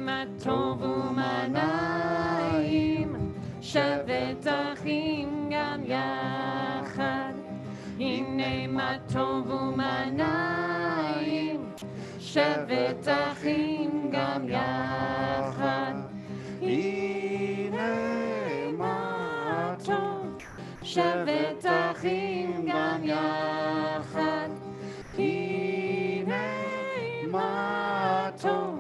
מה טוב ומה נעים, שבת אחים גם יחד. הנה מה טוב ומה נעים, שבת אחים גם יחד. הנה מה טוב, שבת אחים גם יחד. הנה מה טוב,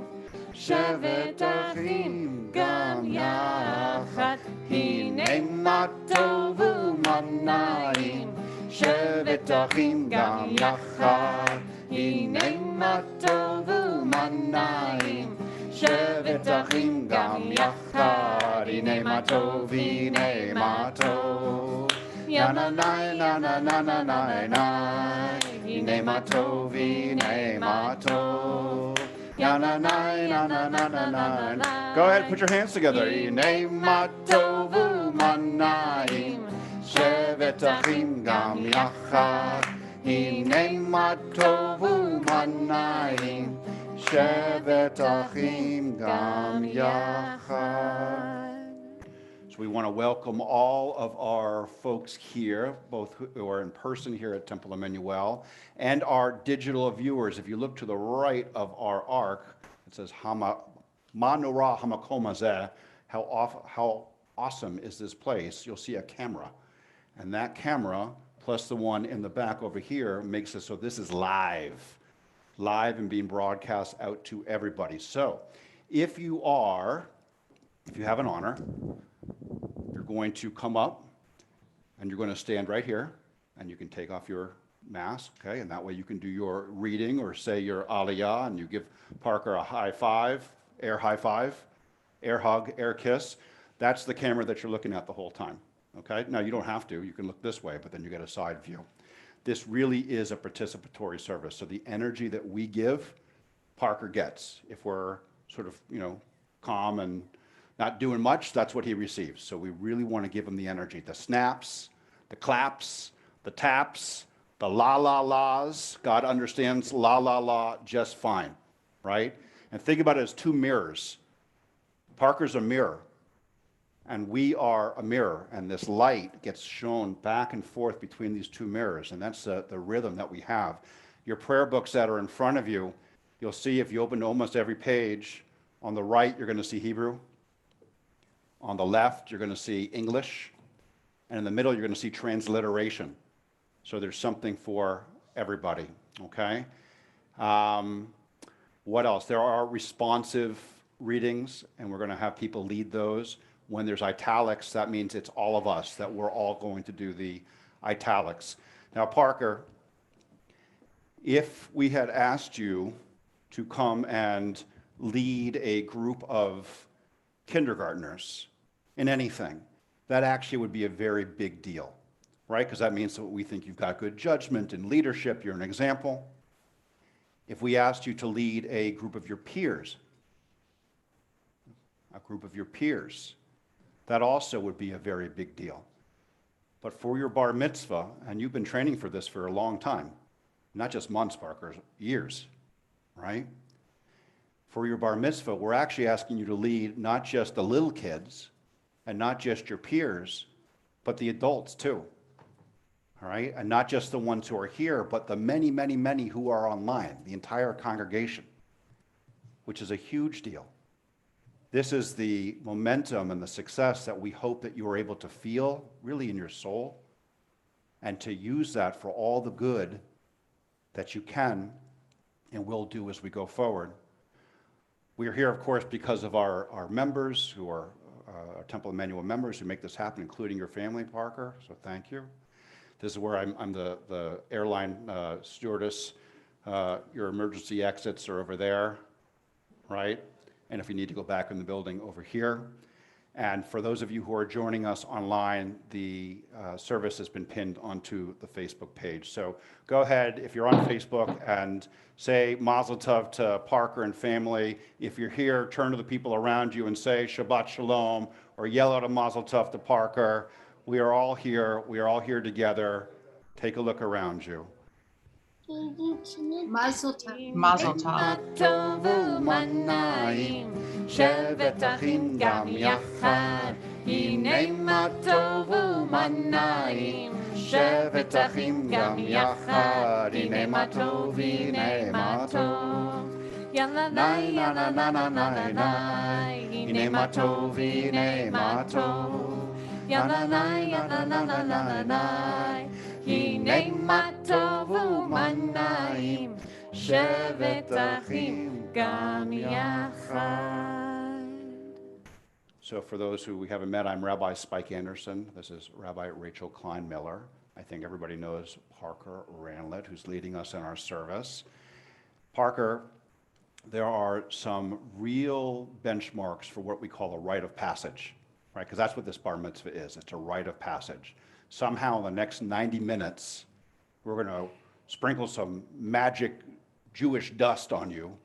שבת אחים גם יחד. הנה מה טוב ומה נעים, שבת אחים גם יחד. הנה מה טוב ומה נעים, שבת אחים גם יחד. הנה מה טוב, הנה מה טוב, יא נה נה נה נה נה נה נה נה. הנה מה טוב, הנה מה טוב, יא נה נה נה נה נה נה נה. Go ahead, put your hands together. הנה מה טוב ומה נעים, שבת אחים גם יחד. הנה מה טוב ומה נעים, שבת אחים גם יחד. So we want to welcome all of our folks here, both who are in person here at Temple Emanu-El, and our digital viewers. If you look to the right of our ark, it says Manura Hamakom Hazeh. How awesome is this place? You'll see a camera, and that camera plus the one in the back over here makes it so this is live and being broadcast out to everybody. So if you have an honor, you're going to come up and you're going to stand right here, and you can take off your mask, okay? And that way you can do your reading or say your Aliyah, and you give Parker a high five, air hug, air kiss. That's the camera that you're looking at the whole time, okay? Now you don't have to, you can look this way, but then you get a side view. This really is a participatory service. So the energy that we give, Parker gets. If we're sort of, calm and not doing much, that's what he receives. So we really want to give him the energy. The snaps, the claps, the taps, the la-la-las. God understands la-la-la just fine, right? And think about it as two mirrors. Parker's a mirror, and we are a mirror, and this light gets shown back and forth between these two mirrors, and that's the rhythm that we have. Your prayer books that are in front of you, you'll see if you open almost every page, on the right, you're going to see Hebrew. On the left, you're going to see English. And in the middle, you're going to see transliteration. So there's something for everybody, okay? What else? There are responsive readings, and we're going to have people lead those. When there's italics, that means it's all of us, that we're all going to do the italics. Now, Parker, if we had asked you to come and lead a group of kindergartners in anything, that actually would be a very big deal, right? Because that means that we think you've got good judgment and leadership, you're an example. If we asked you to lead a group of your peers, that also would be a very big deal. But for your bar mitzvah, and you've been training for this for a long time, not just months, Parker, years, right? For your bar mitzvah, we're actually asking you to lead not just the little kids and not just your peers, but the adults too, all right? And not just the ones who are here, but the many, many, many who are online, the entire congregation, which is a huge deal. This is the momentum and the success that we hope that you are able to feel really in your soul, and to use that for all the good that you can and will do as we go forward. We are here, of course, because of our members who are our Temple Emanu-El members who make this happen, including your family, Parker, so thank you. This is where I'm the airline stewardess. Your emergency exits are over there, right? And if you need to go back in the building, over here. And for those of you who are joining us online, the service has been pinned onto the Facebook page. So go ahead, if you're on Facebook, and say Mazel Tov to Parker and family. If you're here, turn to the people around you and say Shabbat Shalom, or yell out a Mazel Tov to Parker. We are all here. We are all here together. Take a look around you. Mazel tov. Mazel tov. טוב ומנעים, שבת אחים גם יחד. הנה מה טוב ומנעים, שבת אחים גם יחד. הנה מה טוב, הנה מה טוב. יאללה ניי, יאללה נה נה נה נה ניי. הנה מה טוב, הנה מה טוב. יאללה ניי, יאללה נה נה נה נה ניי. הנה מה טוב ומנעים, שבת אחים גם יחד. So for those who we haven't met, I'm Rabbi Spike Anderson. This is Rabbi Rachel Klein-Miller. I think everybody knows Parker Ranlett, who's leading us in our service. Parker, there are some real benchmarks for what we call a rite of passage, right? Because that's what this bar mitzvah is. It's a rite of passage. Somehow in the next 90 minutes, we're going to sprinkle some magic Jewish dust on you,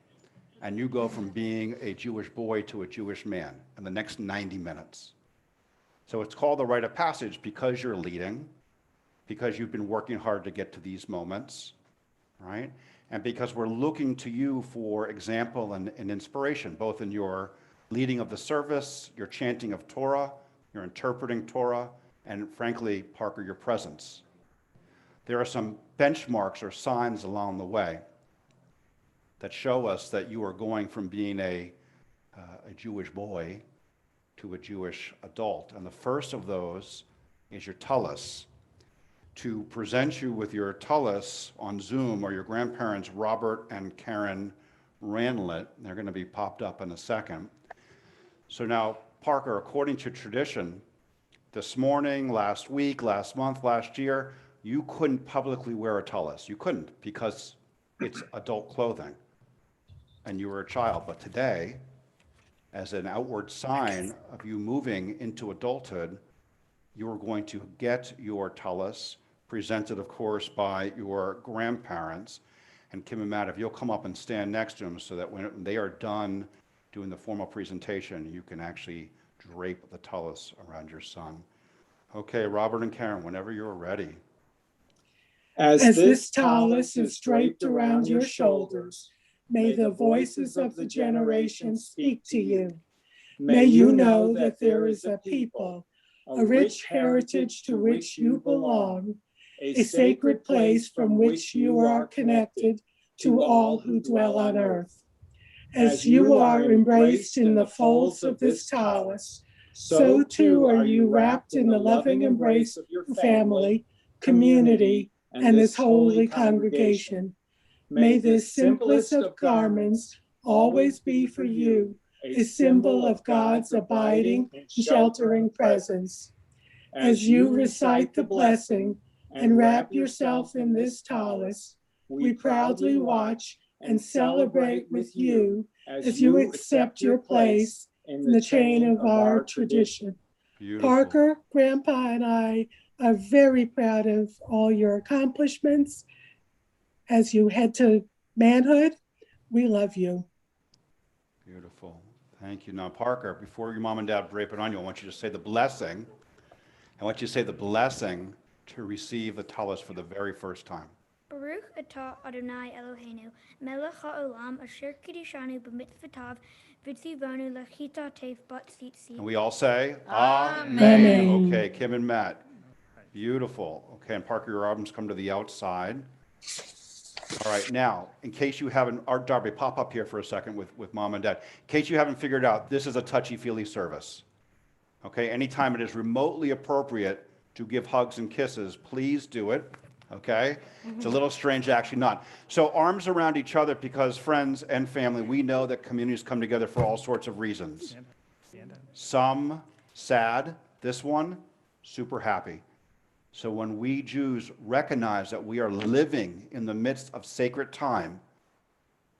and you go from being a Jewish boy to a Jewish man in the next 90 minutes. So it's called the rite of passage because you're leading, because you've been working hard to get to these moments, right? And because we're looking to you for example and inspiration, both in your leading of the service, your chanting of Torah, your interpreting Torah, and frankly, Parker, your presence. There are some benchmarks or signs along the way that show us that you are going from being a Jewish boy to a Jewish adult. And the first of those is your Talos. To present you with your Talos on Zoom are your grandparents, Robert and Karen Ranlett. They're going to be popped up in a second. So now, Parker, according to tradition, this morning, last week, last month, last year, you couldn't publicly wear a Talos. You couldn't because it's adult clothing and you were a child. But today, as an outward sign of you moving into adulthood, you are going to get your Talos, presented, of course, by your grandparents. And Kim and Matt, if you'll come up and stand next to them so that when they are done doing the formal presentation, you can actually drape the Talos around your son. Okay, Robert and Karen, whenever you're ready. As this Talos is draped around your shoulders, may the voices of the generations speak to you. May you know that there is a people, a rich heritage to which you belong, a sacred place from which you are connected to all who dwell on earth. As you are embraced in the folds of this Talos, so too are you wrapped in the loving embrace of your family, community, and this holy congregation. May this simplest of garments always be for you a symbol of God's abiding, sheltering presence. As you recite the blessing and wrap yourself in this Talos, we proudly watch and celebrate with you as you accept your place in the chain of our tradition. Beautiful. Parker, Grandpa, and I are very proud of all your accomplishments. As you head to manhood, we love you. Beautiful. Thank you. Now, Parker, before your mom and dad drape it on you, I want you to say the blessing. I want you to say the blessing to receive the Talos for the very first time. Baruch atah Adonai Eloheinu, melech ha'olam, asher kiddushanu b'mitzvotav, v'tzivanu l'chita tev bat tzitzi. And we all say, Amen. Okay, Kim and Matt. Beautiful. Okay, and Parker, your arms come to the outside. All right, now, in case you haven't, Art Darby, pop up here for a second with mom and dad. In case you haven't figured out, this is a touchy-feely service. Okay, anytime it is remotely appropriate to give hugs and kisses, please do it. Okay? It's a little strange, actually not. So arms around each other because friends and family, we know that communities come together for all sorts of reasons. Some sad, this one, super happy. So when we Jews recognize that we are living in the midst of sacred time,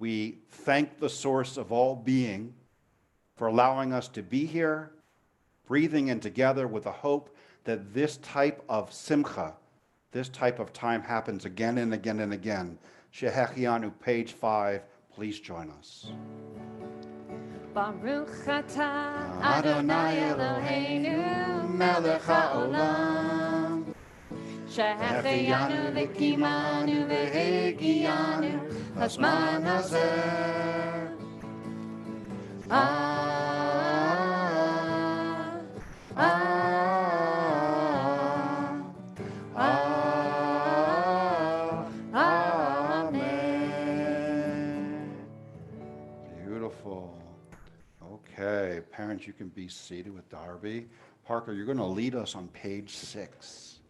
we thank the source of all being for allowing us to be here, breathing in together with the hope that this type of simcha, this type of time happens again and again and again. Shehechianu, page 5, please join us. Baruch atah Adonai Eloheinu melech haolam שהחיינו וקיימנו והגיענו לזמן הזה. Okay, parents, you can be seated with Darby. Parker, you're going to lead us on page 6.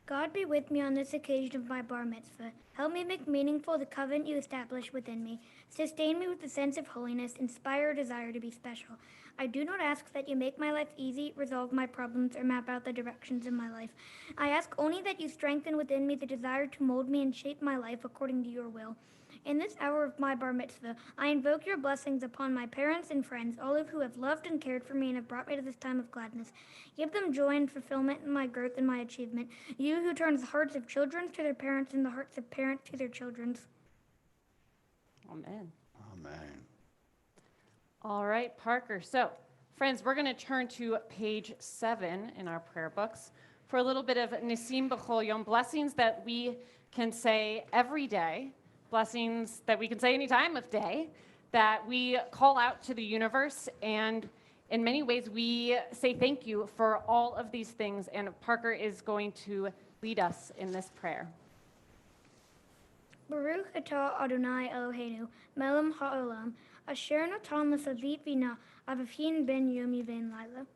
God be with me on this occasion of my bar mitzvah. Help me make meaningful the covenant you established within me. Sustain me with a sense of holiness. Inspire a desire to be special. I do not ask that you make my life easy, resolve my problems, or map out the directions of my life. I ask only that you strengthen within me the desire to mold me and shape my life according to your will. In this hour of my bar mitzvah, I invoke your blessings upon my parents and friends, all of who have loved and cared for me and have brought me to this time of gladness. Give them joy and fulfillment in my growth and my achievement. You who turns the hearts of children to their parents and the hearts of parents to their children's. Amen. Amen. All right, Parker. So, friends, we're going to turn to page 7 in our prayer books for a little bit of Nisim B'chol Yom, blessings that we can say every day, blessings that we can say any time of day, that we call out to the universe, and in many ways we say thank you for all of these things, and Parker is going to lead us in this prayer. Baruch atah Adonai Eloheinu, melech haolam, asher natan l'savit vina, avavhin ben yomi ben laila.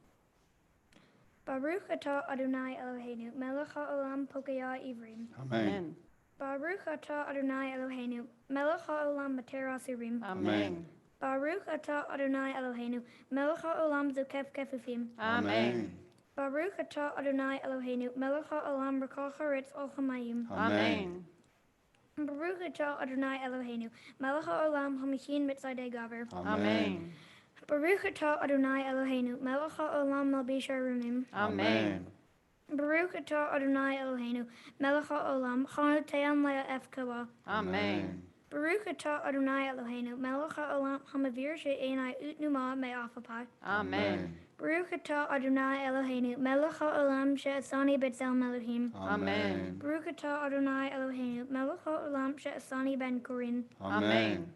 Baruch atah Adonai Eloheinu, melech haolam pokaya ivrim. Amen. Baruch atah Adonai Eloheinu, melech haolam mater asirim. Amen. Baruch atah Adonai Eloheinu, melech haolam zokef kefufim. Amen. Baruch atah Adonai Eloheinu, melech haolam rakal charetz al chamayim. Amen. Baruch atah Adonai Eloheinu, melech haolam hamichin mitzadei gaver. Amen. Baruch atah Adonai Eloheinu, melech haolam malbish arumim. Amen. Baruch atah Adonai Eloheinu, melech haolam chanoteam le'af kavah. Amen. Baruch atah Adonai Eloheinu, melech haolam hamavir she'enai utnuma me'afapai. Amen. Baruch atah Adonai Eloheinu, melech haolam she'asani b'tzelem Elohim. Amen. Baruch atah Adonai Eloheinu, melech haolam she'asani ben Korin. Amen.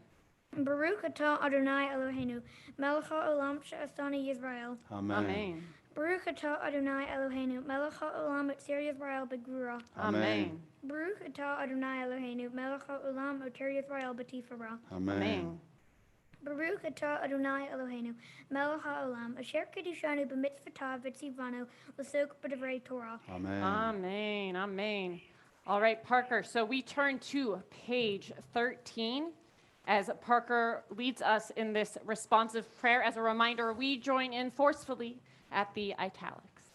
Baruch atah Adonai Eloheinu, melech haolam she'asani Yisrael. Amen. Baruch atah Adonai Eloheinu, melech haolam oter Yisrael b'gvura. Amen. Baruch atah Adonai Eloheinu, melech haolam oter Yisrael b'tifara. Amen. Baruch atah Adonai Eloheinu, melech haolam, asher kedushanu b'mitzvotav v'tzivanu l'sok b'divrei Torah. Amen. Amen. Amen. All right, Parker. So we turn to page 13 as Parker leads us in this responsive prayer. As a reminder, we join in forcefully at the italics.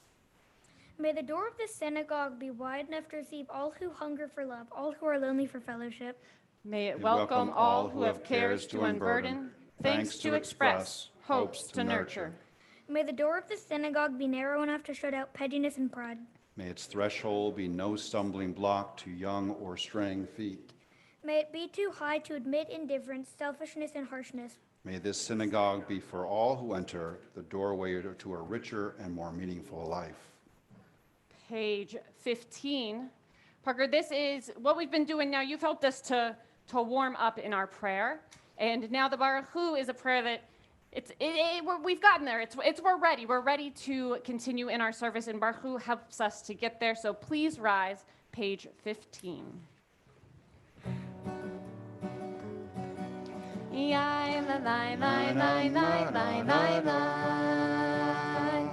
May the door of this synagogue be wide enough to receive all who hunger for love, all who are lonely for fellowship. May it welcome all who have cares to unburden, thanks to express, hopes to nurture. May the door of this synagogue be narrow enough to shut out pettiness and pride. May its threshold be no stumbling block to young or straying feet. May it be too high to admit indifference, selfishness, and harshness. May this synagogue be for all who enter the doorway to a richer and more meaningful life. Page 15. Parker, this is what we've been doing now. You've helped us to warm up in our prayer. And now the Baruch Hu is a prayer that we've gotten there. We're ready. We're ready to continue in our service, and Baruch Hu helps us to get there. So please rise, page 15. Yai la lai lai lai lai lai lai lai.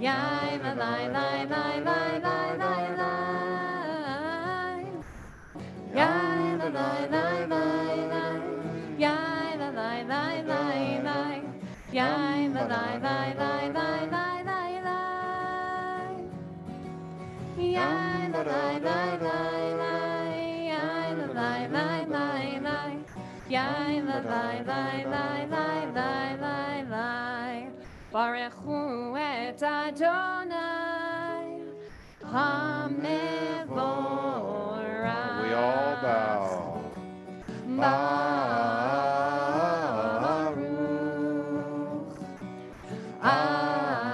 Yai la lai lai lai lai lai lai lai. Yai la lai lai lai lai. Yai la lai lai lai lai. Yai la lai lai lai lai lai lai lai. Yai la lai lai lai lai. Yai la lai lai lai lai. Yai la lai lai lai lai lai lai lai. Baruch Hu et Adonai HaMevorach. We all bow. Baruch Adonai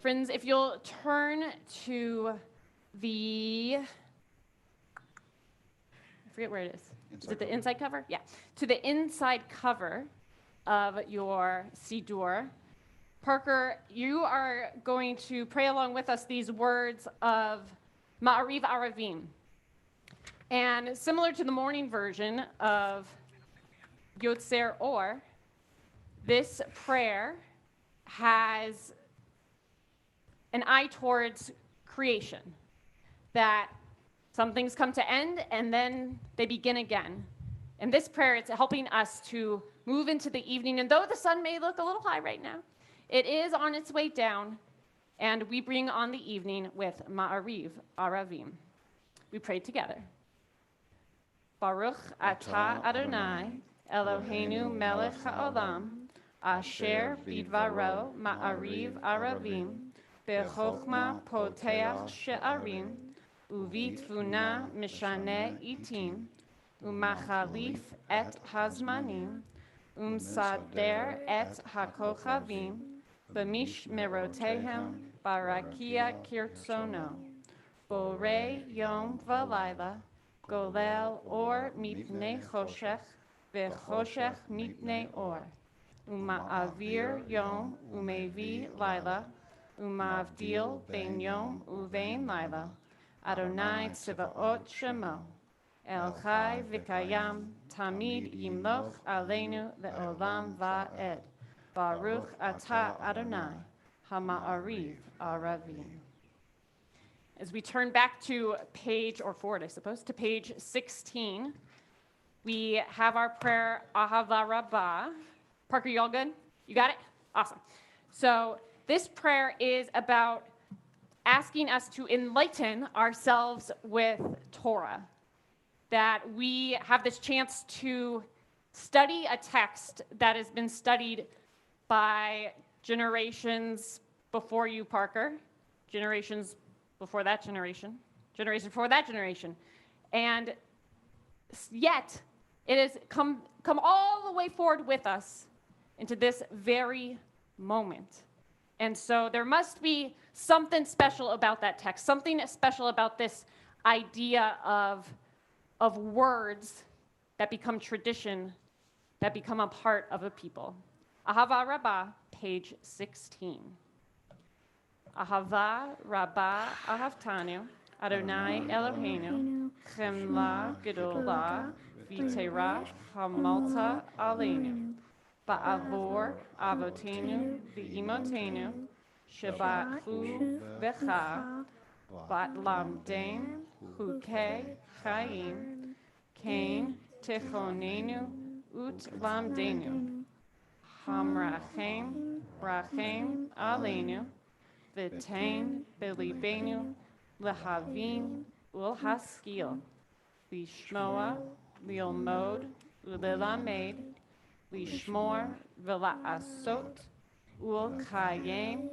Friends, if you'll turn to I forget where it is. Is it the inside cover? Yeah. To the inside cover of your Siddur. Parker, you are going to pray along with us these words of Ma'ariv Aravim. And similar to the morning version of Yotzer Or, this prayer has an eye towards creation, that some things come to end and then they begin again. In this prayer, it's helping us to move into the evening, and though the sun may look a little high right now, it is on its way down, and we bring on the evening with Ma'ariv Aravim. We pray together. Baruch atah Adonai, Eloheinu melech haolam, asher bidvaro Ma'ariv Aravim, bechokma poteach she'arim, uvitvuna mishane itim, umachalif et hazmanim, umsader et hakochavim, b'mishmerotehem barakia kirtsono, borei yom v'layla, golel or mipnei choshech, v'choshech mipnei or, uma'avir yom umevi layla, umavdil ben yom uvein layla, Adonai tzivaot shemo, El Chai v'kayam, tamid yimloch aleinu le'olam va'ed. Baruch atah Adonai, hama'ariv aravim. As we turn back to page, or forward, I suppose, to page 16, we have our prayer, Ahava Rabbah. Parker, you all good? You got it? Awesome. So this prayer is about asking us to enlighten ourselves with Torah, that we have this chance to study a text that has been studied by generations before you, Parker, generations before that generation, generation before that generation, and yet it has come all the way forward with us into this very moment. And so there must be something special about that text, something special about this idea of words that become tradition, that become a part of a people. Ahava Rabbah, page 16. Ahava Rabbah Ahavtanu, Adonai Eloheinu, Chemla Gedola, V'terach Hamalta Aleinu, Ba'avor Avotenu V'imotenu, Shabbatchu V'cha, Batlamdem Chukei Chaim, Kain Techonenu Ut Lamdenu, Hamrachem Rachem Aleinu, V'tein Belibenu Lehavin Ulhaskil, Lishmoa Lilmod Ulilamed, Lishmor V'la'asot Ulkayem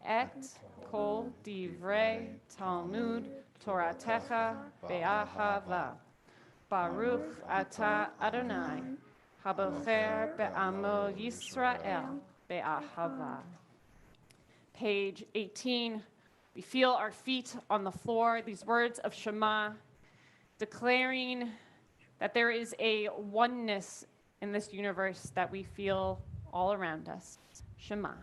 et kol divrei Talmud Toratecha be'ahava. Baruch atah Adonai, habocher be'amo Yisrael be'ahava. Page 18, we feel our feet on the floor, these words of Shema, declaring that there is a oneness in this universe that we feel all around us. Shema.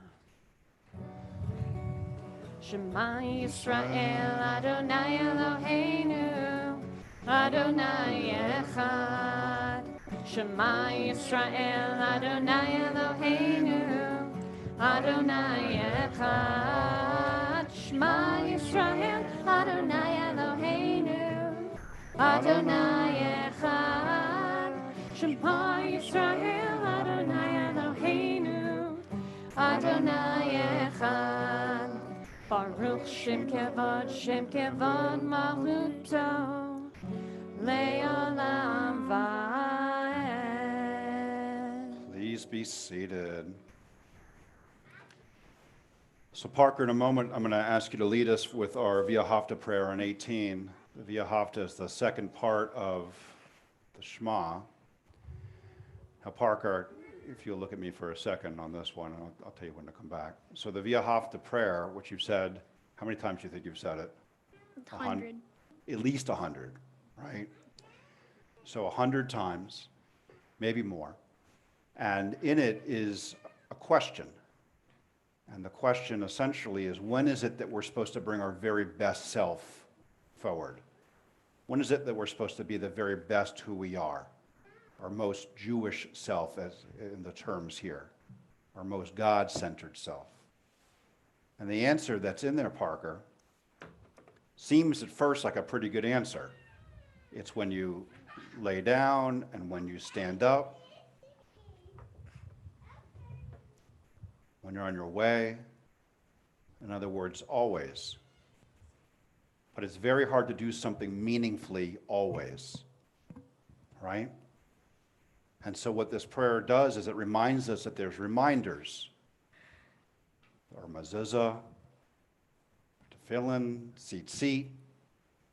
Shema Yisrael, Adonai Eloheinu, Adonai Echad. Shema Yisrael, Adonai Eloheinu, Adonai Echad. Shema Yisrael, Adonai Eloheinu, Adonai Echad. Shema Yisrael, Adonai Eloheinu, Adonai Echad. Baruch Shem Kevod Maluto, Le'olam Va'ed. Please be seated. So Parker, in a moment, I'm going to ask you to lead us with our Via Hafta prayer on 18. The Via Hafta is the second part of the Shema. Now, Parker, if you'll look at me for a second on this one, and I'll tell you when to come back. So the Via Hafta prayer, which you've said, how many times do you think you've said it? 100. At least 100, right? So 100 times, maybe more. And in it is a question. And the question essentially is, when is it that we're supposed to bring our very best self forward? When is it that we're supposed to be the very best who we are? Our most Jewish self, as in the terms here, our most God-centered self. And the answer that's in there, Parker, seems at first like a pretty good answer. It's when you lay down and when you stand up, when you're on your way. In other words, always. But it's very hard to do something meaningfully always, right? And so what this prayer does is it reminds us that there's reminders. Our mezuzah, tefillin, tzitzit,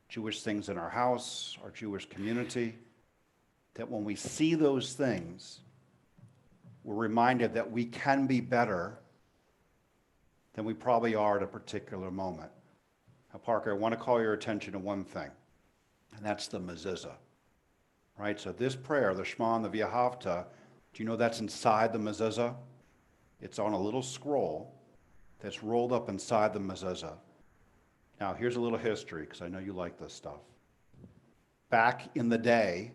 Jewish things in our house, our Jewish community, that when we see those things, we're reminded that we can be better than we probably are at a particular moment. Now, Parker, I want to call your attention to one thing, and that's the mezuzah, right? So this prayer, the Shema and the Via Hafta, do you know that's inside the mezuzah? It's on a little scroll that's rolled up inside the mezuzah. Now, here's a little history, because I know you like this stuff. Back in the day,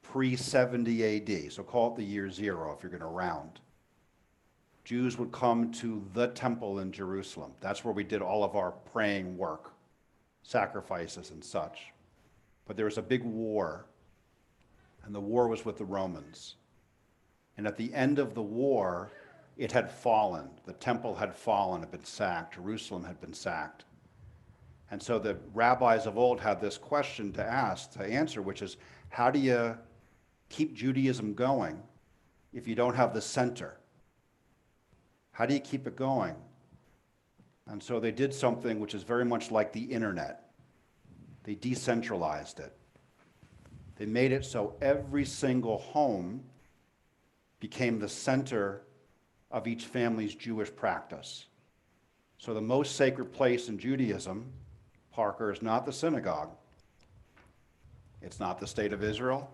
pre-70 AD, so call it the year 0 if you're going to round, Jews would come to the temple in Jerusalem. That's where we did all of our praying work, sacrifices and such. But there was a big war, and the war was with the Romans. And at the end of the war, it had fallen. The temple had fallen, had been sacked. Jerusalem had been sacked. And so the rabbis of old had this question to answer, which is, how do you keep Judaism going if you don't have the center? How do you keep it going? And so they did something which is very much like the internet. They decentralized it. They made it so every single home became the center of each family's Jewish practice. So the most sacred place in Judaism, Parker, is not the synagogue. It's not the state of Israel.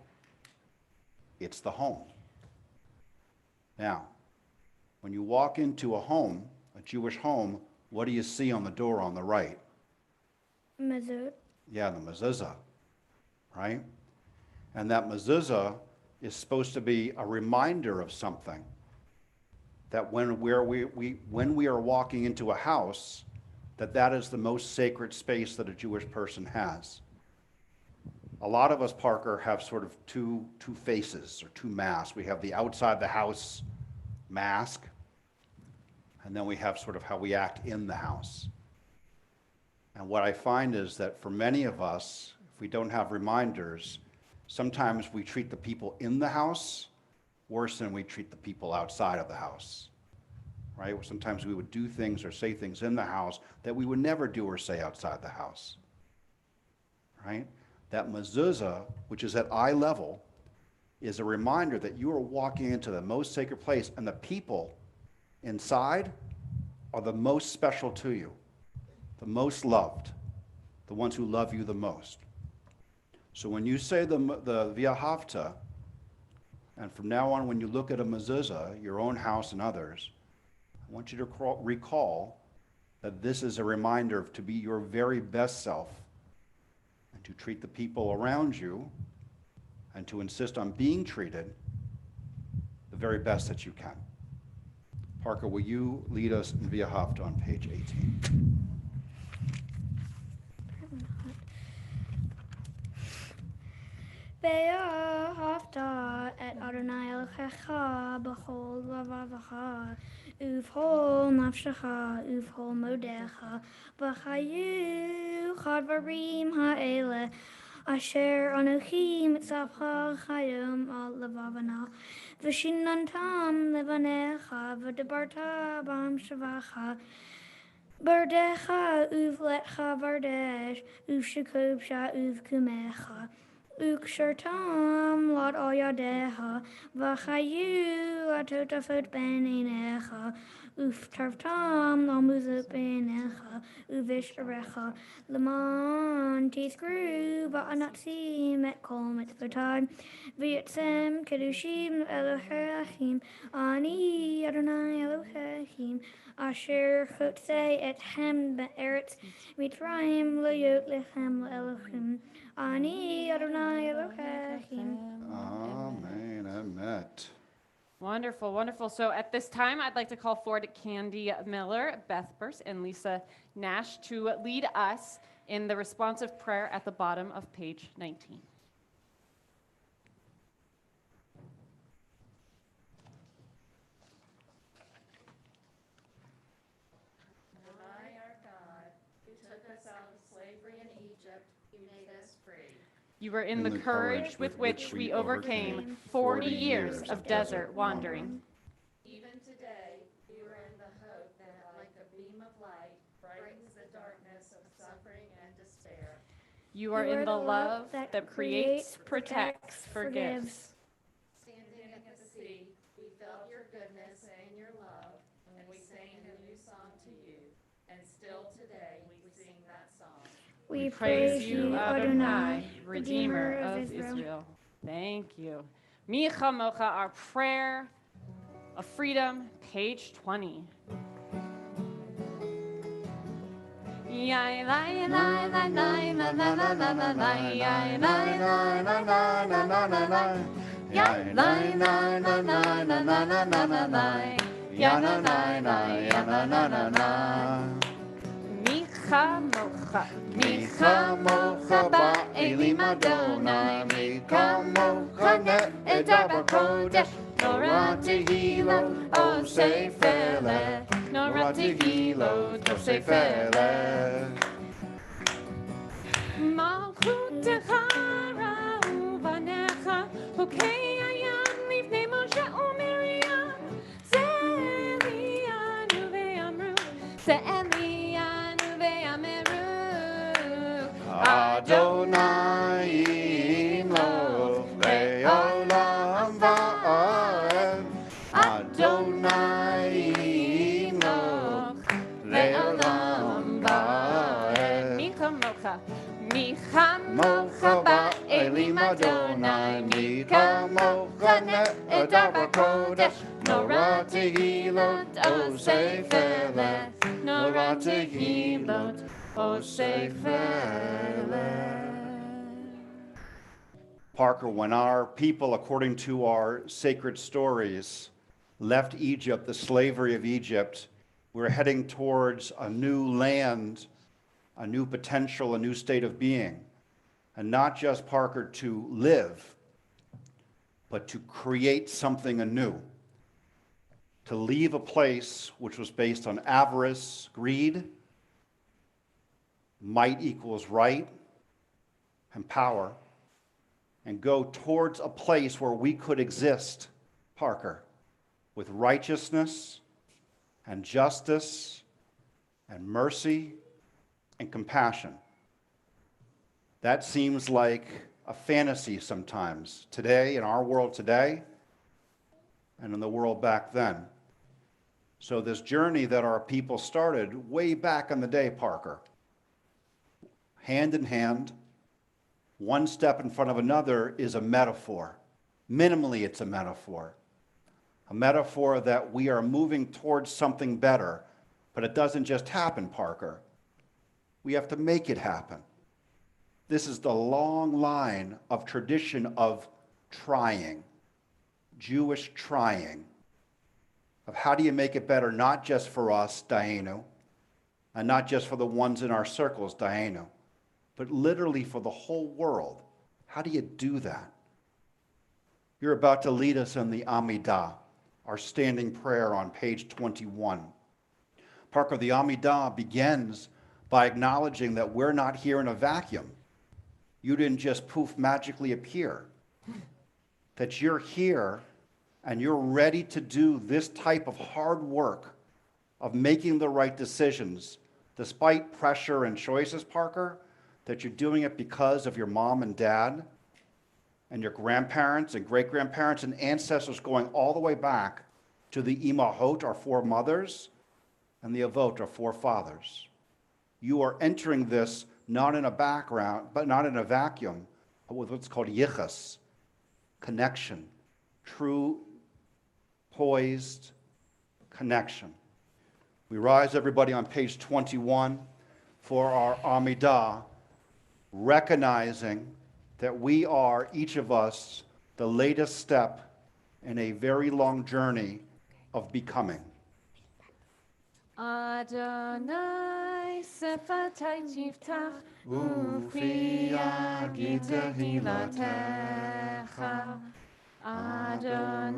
It's the home. Now, when you walk into a home, a Jewish home, what do you see on the door on the right? Mezuzah. Yeah, the mezuzah, right? And that mezuzah is supposed to be a reminder of something. That when we are walking into a house, that is the most sacred space that a Jewish person has. A lot of us, Parker, have sort of two faces or two masks. We have the outside the house mask, and then we have sort of how we act in the house. And what I find is that for many of us, if we don't have reminders, sometimes we treat the people in the house worse than we treat the people outside of the house, right? Sometimes we would do things or say things in the house that we would never do or say outside the house, right? That mezuzah, which is at eye level, is a reminder that you are walking into the most sacred place, and the people inside are the most special to you, the most loved, the ones who love you the most. So when you say the Via Hafta, and from now on when you look at a mezuzah, your own house and others, I want you to recall that this is a reminder to be your very best self and to treat the people around you and to insist on being treated the very best that you can. Parker, will you lead us in Via Hafta on page 18? Via Hafta et Adonai Elohecha b'chol lavavecha uv'chol nafshecha uv'chol modecha v'chayu chadvarim ha'ele asher anochi mitzavcha chayim al levavana v'shinantam levanecha v'debarta bam shavacha bardecha uv'letcha bardesh uv'shekobsha uv'kumecha וקשרתם לעד על ידיך, וחיו הטוטפות בין עיניך, ופטרתם למוזות בעיניך, ובשעריך, למען תזכרו באנצים את כל מצוותיי, ויצאם קדושים אלוהיכם, אני אדוני אלוהיכם, אשר הוצא אתכם בארץ מצרים להיות לכם לאלוהים. Ani Adonai Elohim. Amen. Amen. Wonderful, wonderful. So at this time, I'd like to call forward Candy Miller, Beth Burse, and Lisa Nash to lead us in the responsive prayer at the bottom of page 19. You were in the courage with which we overcame 40 years of desert wandering. Even today, you are in the hope that, like a beam of light, brightens the darkness of suffering and despair. You are in the love that creates, protects, forgives. Standing at the sea, we felt your goodness and your love, and we sang a new song to you. And still today, we sing that song. We praise you, Adonai, Redeemer of Israel. Thank you. Micha Mocha, our prayer of freedom, page 20. Micha Mocha, Micha mocha ba'elim Adonai, Micha mocha ne'edar b'kodesh, Norah tehilot osei felech, Norah tehilot osei felech. Malchutecha ra'u banecha, Hokei hayam livnei Moshe u'Miriam, Ze'elianu ve'amru, Ze'elianu ve'ameru. Adonai imloch le'olam va'ed, Adonai imloch le'olam va'ed. Micha Mocha, Micha Mocha ba'elim Adonai, Micha mocha ne'edar b'kodesh, Norah tehilot osei felech, Norah tehilot osei felech. Parker, when our people, according to our sacred stories, left Egypt, the slavery of Egypt, we're heading towards a new land, a new potential, a new state of being. And not just, Parker, to live, but to create something anew. To leave a place which was based on avarice, greed, might equals right, and power, and go towards a place where we could exist, Parker, with righteousness and justice and mercy and compassion. That seems like a fantasy sometimes, today, in our world today, and in the world back then. So this journey that our people started way back in the day, Parker, hand in hand, one step in front of another, is a metaphor. Minimally, it's a metaphor. A metaphor that we are moving towards something better, but it doesn't just happen, Parker. We have to make it happen. This is the long line of tradition of trying, Jewish trying, of how do you make it better, not just for us, Dayenu, and not just for the ones in our circles, Dayenu, but literally for the whole world. How do you do that? You're about to lead us in the Amidah, our standing prayer on page 21. Parker, the Amidah begins by acknowledging that we're not here in a vacuum. You didn't just poof magically appear. That you're here and you're ready to do this type of hard work of making the right decisions, despite pressure and choices, Parker, that you're doing it because of your mom and dad, and your grandparents and great-grandparents and ancestors going all the way back to the Imahot, our foremothers, and the Avot, our forefathers. You are entering this not in a background, but not in a vacuum, but with what's called yichus, connection, true, poised connection. We rise, everybody, on page 21 for our Amidah, recognizing that we are, each of us, the latest step in a very long journey of becoming. Adonai sefatai tiftach Ufi yagid tehilatecha. Adonai,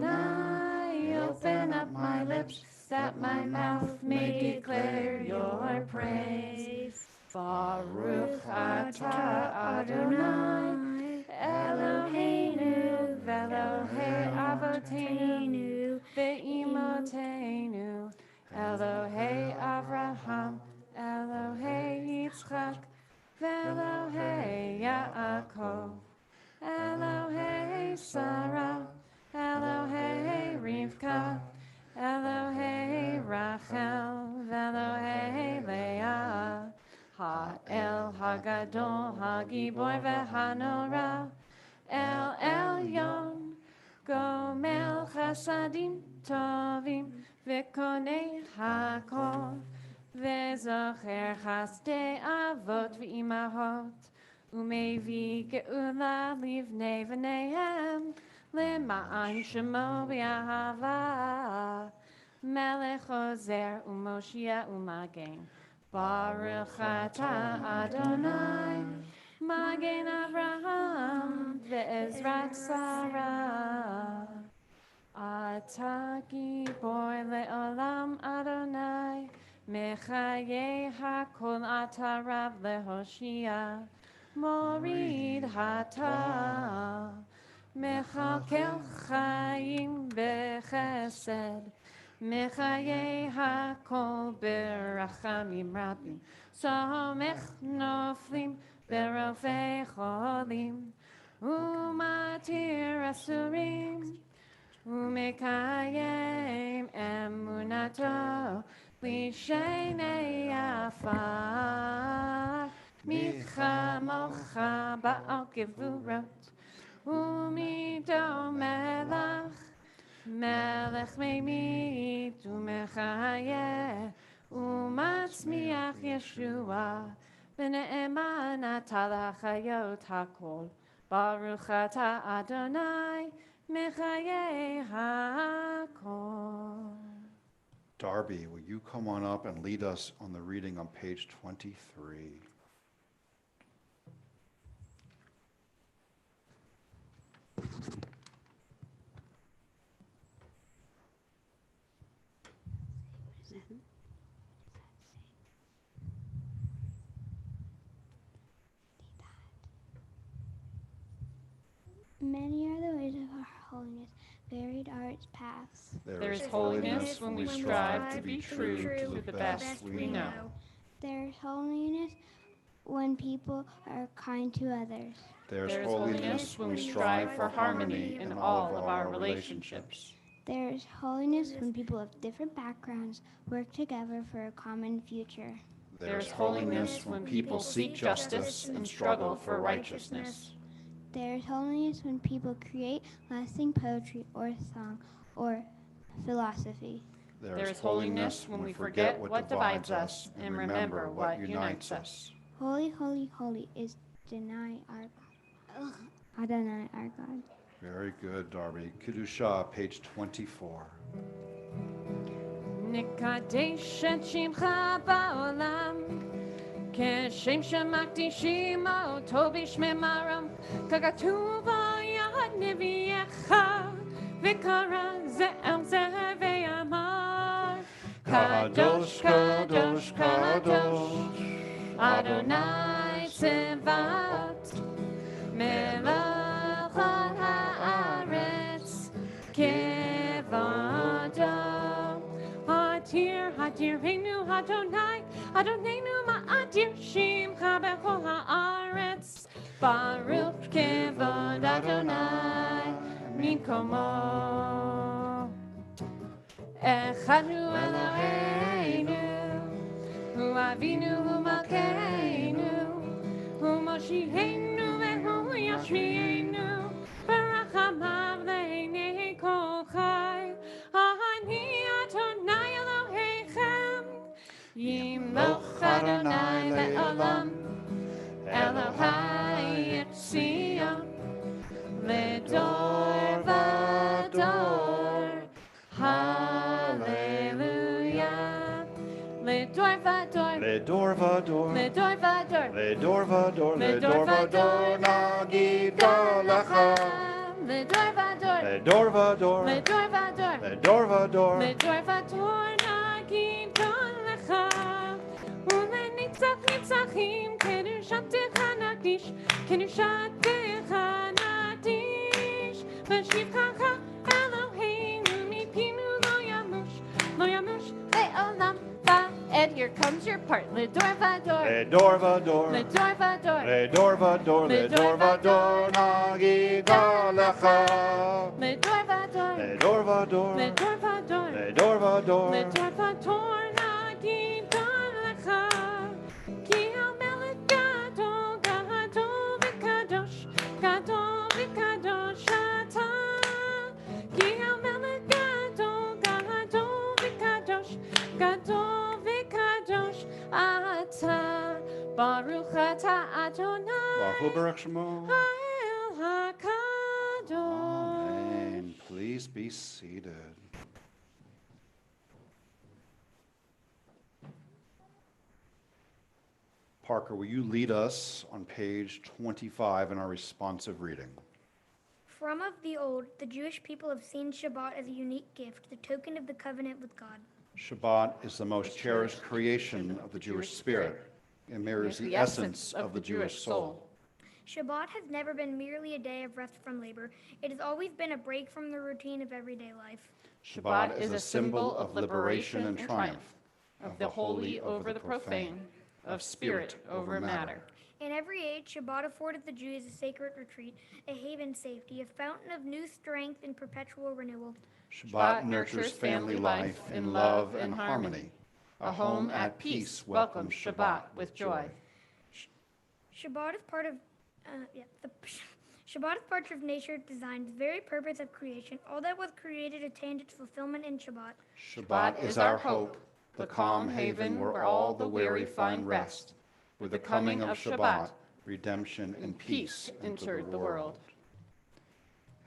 open up my lips, that my mouth may declare your praise. Baruch atah Adonai, Eloheinu, Velohei Avoteinu, Ve'imotenu, Elohei Avraham, Elohei Yitzchak, Ve'Elohei Yaakov, Elohei Sarah, Elohei Rivka, Elohei Rachel, Ve'Elohei Leah, Ha'el Hagadol, Hagiboy Ve'Hanora, El Elyon, Gomel Chasadim Tovim, Ve'Konei Hakol, Ve'Zocher Chasdei Avot Ve'imahot, Umevi Geula Livnei V'neihem, Lema'an Shemo B'Ahava, Melech Ozer Umoshia Umagen. Baruch atah Adonai, Magen Avraham, Ve'ezrat Sarah. Atah Gibor le'olam Adonai, Mechaye hakol atah Rav lehoshia, Morid hatah, Mechalkel chayim bechesed, Mechaye hakol berachamim rabim, Somech noflim berofei cholim, Umatir asurim, Umekayem emunato, Lishenei afar, Michamocha ba'al gevurot, Umido melach, Melech meimit umechayeh, umatzmiach Yeshua, B'ne'eman atah l'chayot hakol, Baruch atah Adonai, Mechayeh hakol. Darby, will you come on up and lead us on the reading on page 23? Many are the ways of our holiness, varied are its paths. There is holiness when we strive to be true to the best we know. There is holiness when people are kind to others. There is holiness when we strive for harmony in all of our relationships. There is holiness when people of different backgrounds work together for a common future. There is holiness when people seek justice and struggle for righteousness. There is holiness when people create lasting poetry or song or philosophy. There is holiness when we forget what divides us and remember what unites us. Holy, holy, holy is Adonai our God. Very good, Darby. Kedusha, page 24. Nikadesh et shimcha ba'olam, כשם שמקדישים אותו בשמם, ככתוב יד נביאך, וקרא זה אל זה ואמר, קדוש, קדוש, קדוש, אדוני צבאות, מלך על הארץ, כבודו. הטירנו אדוני, אדוננו מאדיר שמך בכל הארץ, Baruch kevod Adonai Minkomo. Echad hu Eloheinu, hu Avinu hu Malkeinu, hu Moshiachenu vehu Yashmienu, Barachamav le'nei kol chai. Ani Adonai Elohechem, Yimloch Adonai le'olam, Elohai et Zion, Ledor vador, Hallelujah. Ledor vador, Ledor vador, Ledor vador, Ledor vador, Ledor vador, Nagid Galacha. Ledor vador, Ledor vador, Ledor vador, Ledor vador, Ledor vador, Nagid Galacha. Ulenitzach nitzachim, Kedushatecha nagdish, Kedushatecha nagdish. V'shivchacha Eloheinu mipinu lo yamush le'olam va'ed. Here comes your part. Ledor vador, Ledor vador, Ledor vador, Ledor vador, Ledor vador, Nagid Galacha. Ledor vador, Ledor vador, Ledor vador, Ledor vador, Ledor vador, Nagid Galacha. Ki hamelech gadol, gadol v'kadosh, gadol v'kadosh ata. Ki hamelech gadol, gadol v'kadosh, gadol v'kadosh ata. Baruch ata Adonai Baruch Baruch Shemo. Ha'el HaKadosh. Amen. Please be seated. Parker, will you lead us on page 25 in our responsive reading? From of the old, the Jewish people have seen Shabbat as a unique gift, the token of the covenant with God. Shabbat is the most cherished creation of the Jewish spirit. It mirrors the essence of the Jewish soul. Shabbat has never been merely a day of rest from labor. It has always been a break from the routine of everyday life. Shabbat is a symbol of liberation and triumph, of the holy over the profane, of spirit over matter. In every age, Shabbat afforded the Jews a sacred retreat, a haven safety, a fountain of new strength and perpetual renewal. Shabbat nurtures family life in love and harmony. A home at peace welcomes Shabbat with joy. Shabbat is part of Shabbat is part of nature's design, the very purpose of creation. All that was created attained its fulfillment in Shabbat. Shabbat is our hope, the calm haven where all the weary find rest. With the coming of Shabbat, redemption and peace entered the world.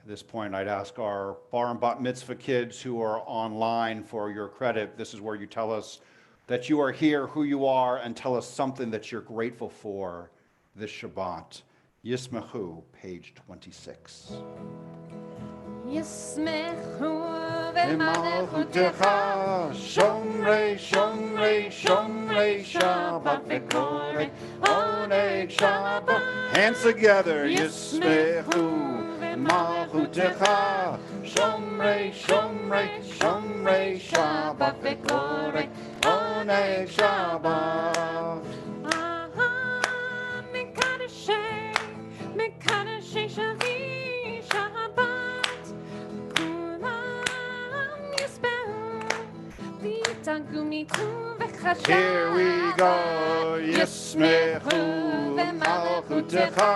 At this point, I'd ask our bar and bat mitzvah kids who are online for your credit. This is where you tell us that you are here, who you are, and tell us something that you're grateful for this Shabbat. Yismechu, page 26. Yismechu V'malchutecha, shomrei, shomrei, shomrei Shabbat v'korei, oneg Shabbat. Hands together, Yismechu v'malchutecha, shomrei, shomrei, shomrei Shabbat v'korei, oneg Shabbat. Mekadashei shavi Shabbat, kulam yisbehu v'tangu mitu v'chashat. Here we go, Yismechu v'malchutecha,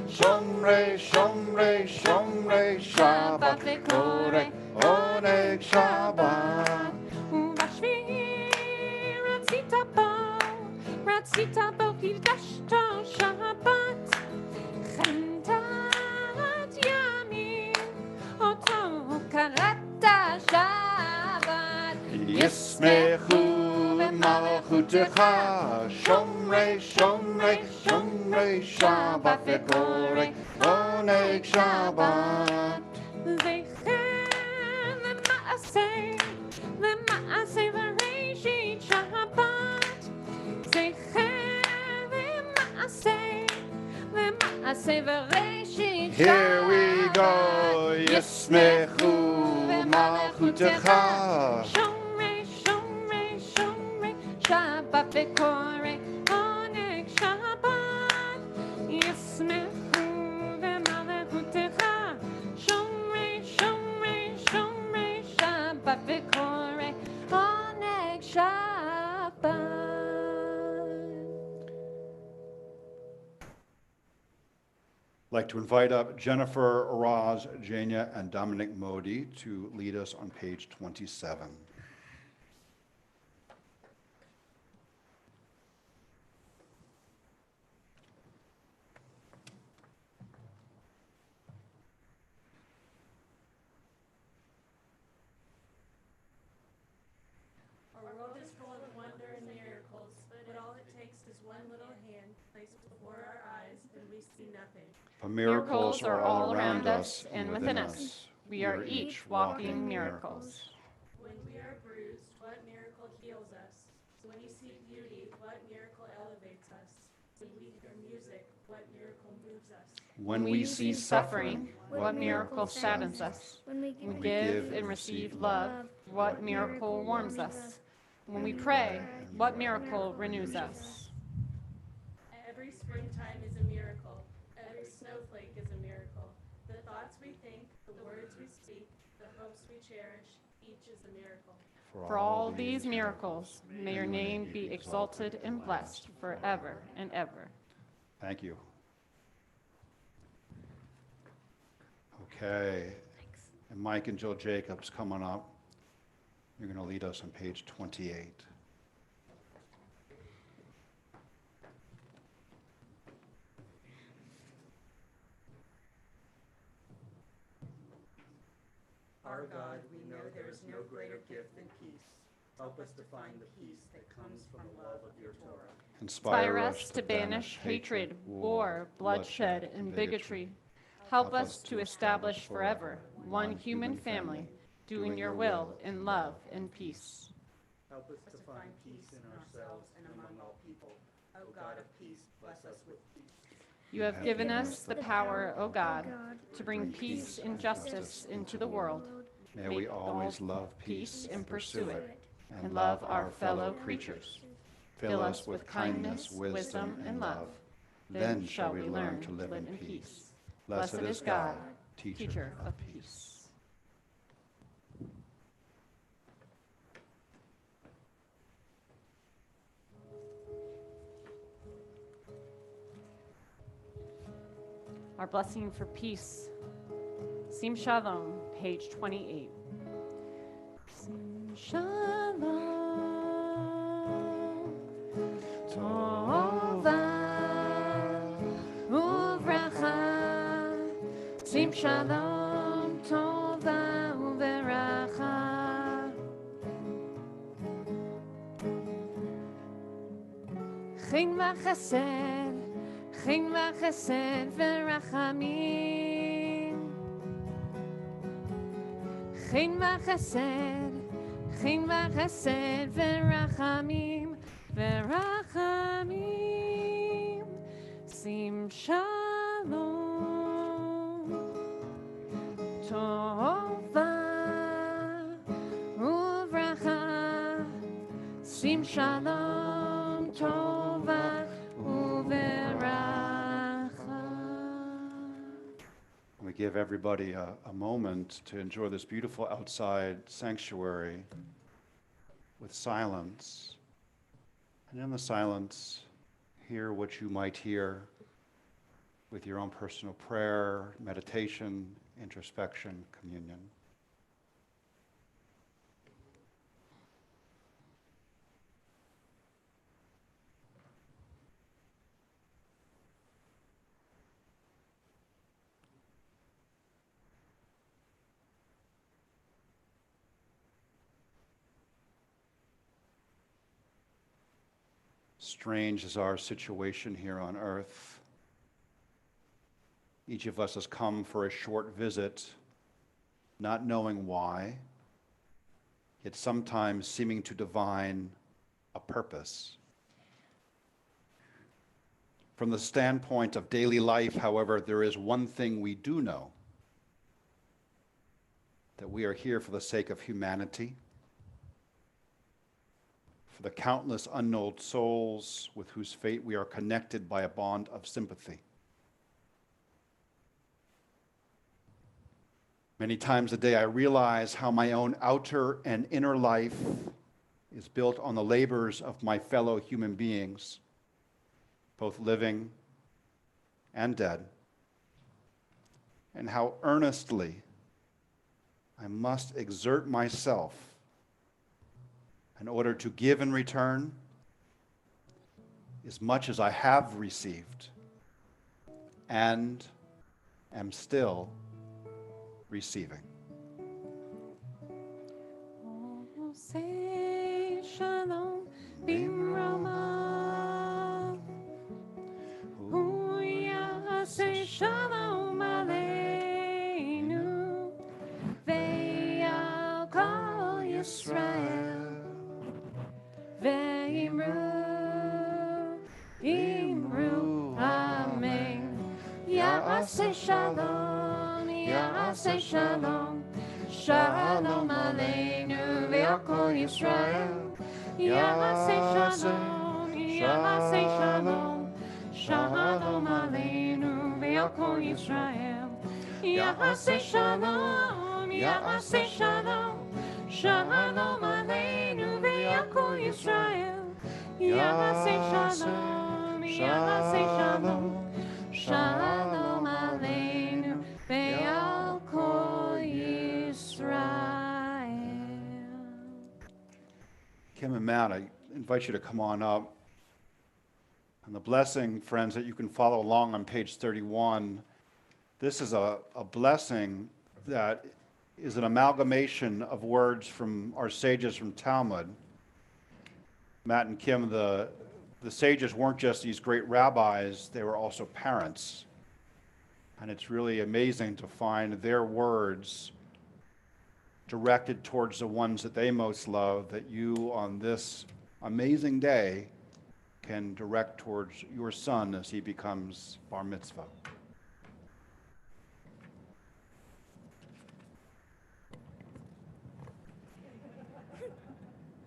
shomrei, shomrei, shomrei Shabbat v'korei, oneg Shabbat. Ubashvi ratzita bo kidashto Shabbat. Chentat yamim oto karata Shabbat. Yismechu v'malchutecha, shomrei, shomrei, shomrei Shabbat v'korei, oneg Shabbat. Zecher lema'aseh v'reishit Shabbat. Zecher lema'aseh v'reishit Shabbat. Here we go, Yismechu v'malchutecha. Shomrei, shomrei, shomrei Shabbat v'korei, oneg Shabbat. Yismechu I'd like to invite up Jennifer, Roz, Jania, and Dominic Modi to lead us on page 27. Our world is full of wonder and miracles, but all it takes is one little hand placed before our eyes, and we see nothing. For miracles are all around us and within us. We are each walking miracles. When we are bruised, what miracle heals us? When we see beauty, what miracle elevates us? When we hear music, what miracle moves us? When we see suffering, what miracle saddens us? When we When we give and receive love, what miracle warms us? When we pray, what miracle renews us? Every springtime is a miracle. Every snowflake is a miracle. The thoughts we think, the words we speak, the hopes we cherish, each is a miracle. For all these miracles, may your name be exalted and blessed forever and ever. Thank you. Okay. And Mike and Jill Jacobs coming up. You're going to lead us on page 28. Our God, we know there is no greater gift than peace. Help us to find the peace that comes from the love of your Torah. Inspire us to banish hatred, war, bloodshed, and bigotry. Help us to establish forever one human family, doing your will in love and peace. Help us to find peace in ourselves and among all people. O God of peace, bless us with peace. You have given us the power, O God, to bring peace and justice into the world. May we always love peace and pursue it, and love our fellow creatures. Fill us with kindness, wisdom, and love. Then shall we learn to live in peace. Blessed is God, teacher of peace. Our blessing for peace. Sim Shalom, page 28. Sim Shalom, Tova, Uvracha. Sim Shalom, Tova, Uvracha. Chin v'chesed, Chin v'chesed v'rachamim. Chin v'chesed, Chin v'chesed v'rachamim, v'rachamim. Sim shalom, tova, uvracha. Sim shalom, tova, We give everybody a moment to enjoy this beautiful outside sanctuary with silence. And in the silence, hear what you might hear with your own personal prayer, meditation, introspection, communion. Strange is our situation here on earth. Each of us has come for a short visit, not knowing why, yet sometimes seeming to divine a purpose. From the standpoint of daily life, however, there is one thing we do know, that we are here for the sake of humanity, for the countless unknown souls with whose fate we are connected by a bond of sympathy. Many times a day I realize how my own outer and inner life is built on the labors of my fellow human beings, both living and dead. and how earnestly I must exert myself in order to give in return as much as I have received and am still receiving. Oh, say shalom bimrama. Huya say shalom aleinu. Ve'al kol Yisrael. Ve'imru, imru, amen. Ya'aseh shalom, Ya'aseh shalom. Shalom aleinu ve'al kol Yisrael. Ya'aseh shalom, Ya'aseh shalom. Shalom aleinu ve'al kol Yisrael. Ya'aseh shalom, Ya'aseh shalom. Shalom aleinu ve'al kol Yisrael. Ya'aseh shalom, Ya'aseh shalom. Shalom aleinu ve'al kol Yisrael. Kim and Matt, I invite you to come on up. And the blessing, friends, that you can follow along on page 31, this is a blessing that is an amalgamation of words from our sages from Talmud. Matt and Kim, the sages weren't just these great rabbis, they were also parents. And it's really amazing to find their words directed towards the ones that they most love, that you on this amazing day can direct towards your son as he becomes bar mitzvah.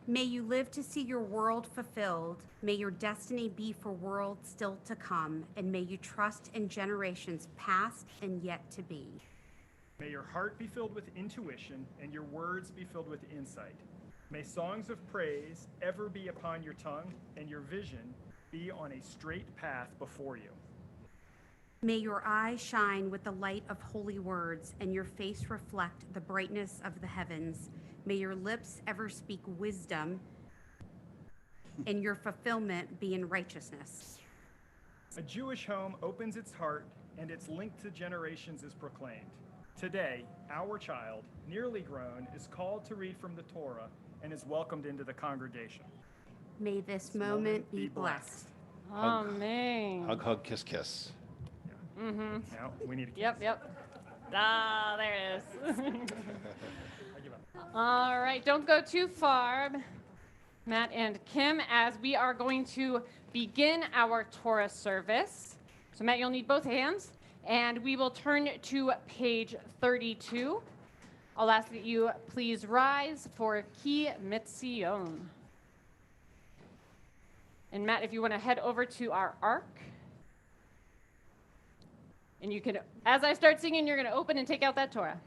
May you live to see your world fulfilled. May your destiny be for worlds still to come, and may you trust in generations past and yet to be. May your heart be filled with intuition and your words be filled with insight. May songs of praise ever be upon your tongue and your vision be on a straight path before you. May your eyes shine with the light of holy words and your face reflect the brightness of the heavens. May your lips ever speak wisdom and your fulfillment be in righteousness. A Jewish home opens its heart and its link to generations is proclaimed. Today, our child, nearly grown, is called to read from the Torah and is welcomed into the congregation. May this moment be blessed. Amen. Hug, hug, kiss, kiss. Mm-hmm. Now, we need to kiss. Yep. Ah, there it is. I give up. All right, don't go too far, Matt and Kim, as we are going to begin our Torah service. So, Matt, you'll need both hands, and we will turn to page 32. I'll ask that you please rise for Ki Mitzion. And Matt, if you want to head over to our ark. And you can, as I start singing, you're going to open and take out that Torah.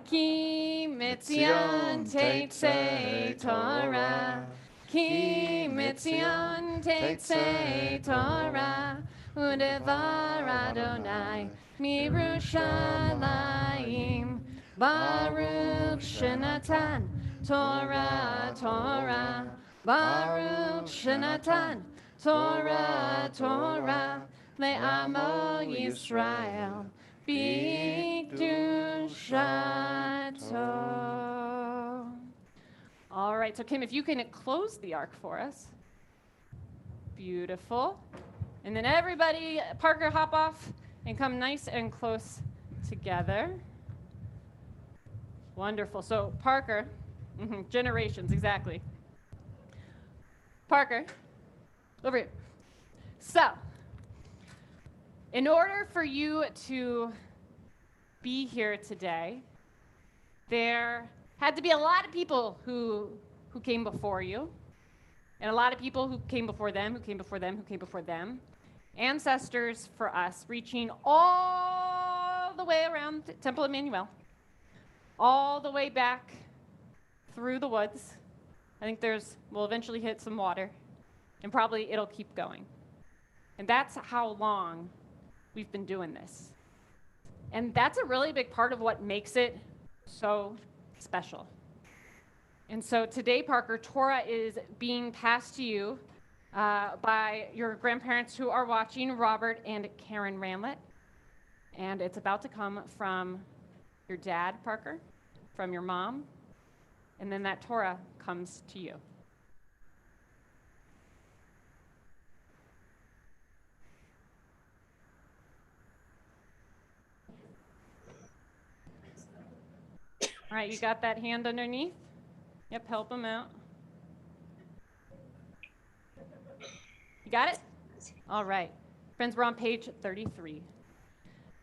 Ki Mitzion Teitzei Torah. Ki Mitzion Teitzei Torah. Udevar Adonai Mirushalayim. Baruch Shenatan Torah Torah. Baruch Shenatan Torah Torah. Le'amo Yisrael B'Kedushato. All right, so Kim, if you can close the ark for us. Beautiful. And then everybody, Parker, hop off and come nice and close together. Wonderful. So Parker, generations, exactly. Parker, over here. So, in order for you to be here today, there had to be a lot of people who came before you, and a lot of people who came before them, who came before them, who came before them. Ancestors for us, reaching all the way around Temple Emanu-El, all the way back through the woods. I think we'll eventually hit some water, and probably it'll keep going. And that's how long we've been doing this. And that's a really big part of what makes it so special. And so today, Parker, Torah is being passed to you by your grandparents who are watching, Robert and Karen Ramlett. And it's about to come from your dad, Parker, from your mom, and then that Torah comes to you. All right, you got that hand underneath? Yep, help him out. You got it? All right. Friends, we're on page 33.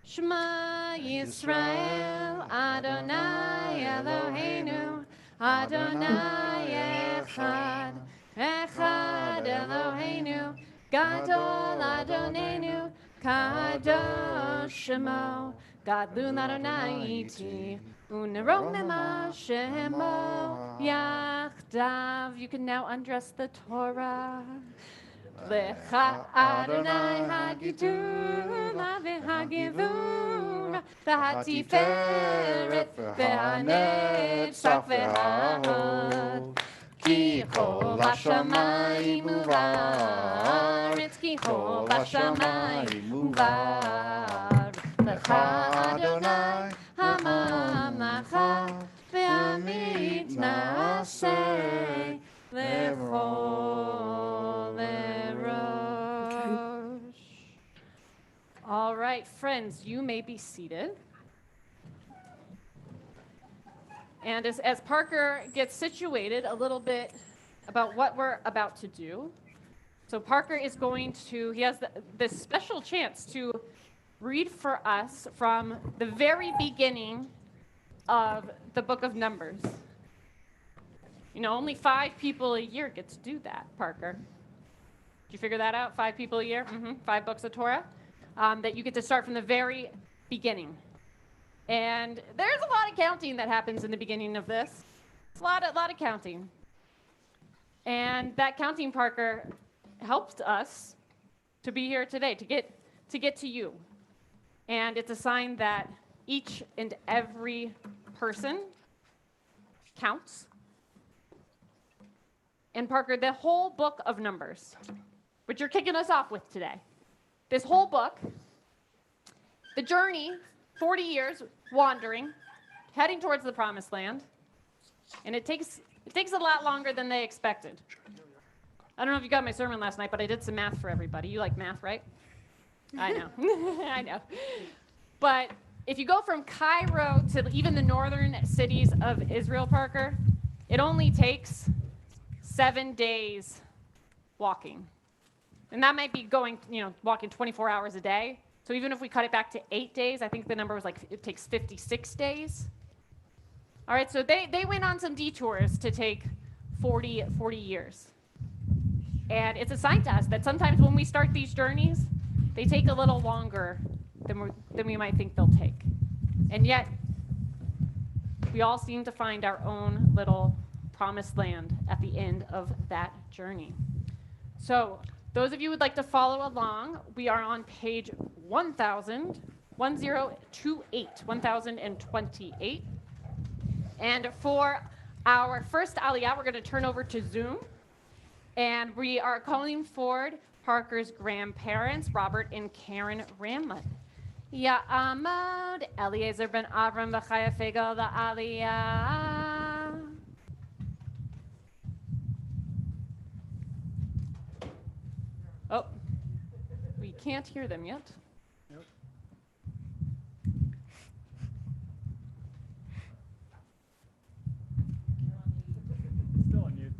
Shema Yisrael, Adonai Eloheinu, Adonai Echad, Echad Eloheinu, Gadol Adonenu, Kadosh Shemo, Gadol Adonai Iti, Unerom Mema Shemo, Yachdav. You can now undress the Torah. Lecha Adonai Hagidula v'Hagivura v'Hatiferet v'Hanetzach v'Hahod Ki chol hashamayim u'va'aretz Ki chol hashamayim u'va'aretz Lecha Adonai hamamlacha v'amid na'aseh v'chol. All right, friends, you may be seated. And as Parker gets situated a little bit about what we're about to do, so Parker is going to, he has this special chance to read for us from the very beginning of the book of Numbers. You know, only 5 people a year get to do that, Parker. Did you figure that out? 5 people a year? 5 books of Torah. That you get to start from the very beginning. And there's a lot of counting that happens in the beginning of this. It's a lot of counting. And that counting, Parker, helped us to be here today, to get to you. And it's a sign that each and every person counts. And Parker, the whole book of Numbers, which you're kicking us off with today, this whole book, the journey, 40 years wandering, heading towards the promised land, and it takes a lot longer than they expected. I don't know if you got my sermon last night, but I did some math for everybody. You like math, right? I know. I know. But if you go from Cairo to even the northern cities of Israel, Parker, it only takes 7 days walking. And that might be going, walking 24 hours a day. So even if we cut it back to 8 days, I think the number was it takes 56 days. All right, so they went on some detours to take 40 years. And it's a sign to us that sometimes when we start these journeys, they take a little longer than we might think they'll take. And yet, we all seem to find our own little promised land at the end of that journey. So, those of you who would like to follow along, we are on page 1028. And for our first Aliyah, we're going to turn over to Zoom. And we are calling forward Parker's grandparents, Robert and Karen Ramlett. Ya'amad Eliezer ben Avram v'chaya fegel the Aliyah. Oh, we can't hear them yet. Nope. Still on mute.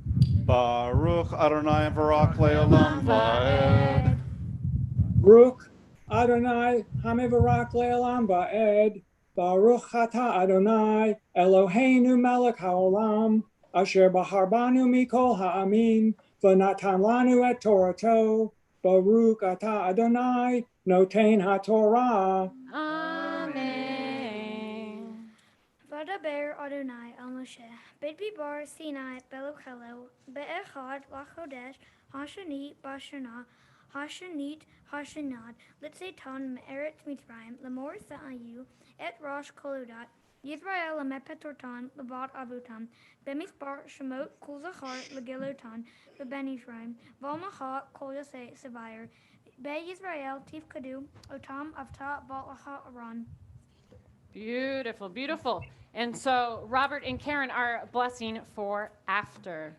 Baruch Adonai Barak Le'olam Va'ed. Baruch Adonai Hamivarak Le'olam Va'ed. Baruch Ata Adonai Eloheinu Melech HaOlam Asher Baharbanu Mikol Ha'amin V'natan Lanu Et Torato Baruch Ata Adonai Noten HaTorah. Amen. Vadaber Adonai al Moshe Bidbar Sinai Belochelo Be'echad Lachodesh Hashani Bashana Hashanit, Hashanad, Litzeton, Me'eret Mitzrayim, Lamor Sa'ayu, Et Rosh Kolodat, Yisrael Mepetortan, Labat Avutam, Bemispar, Shemot, Kol Zachar, Lagilotan, Beben Yisraim, Valmacha, Kol Yosei, Savire, Be Yisrael, Tifkadu, Otam, Avta, Balacha, Aran. Beautiful, beautiful. And so Robert and Karen are blessing for after.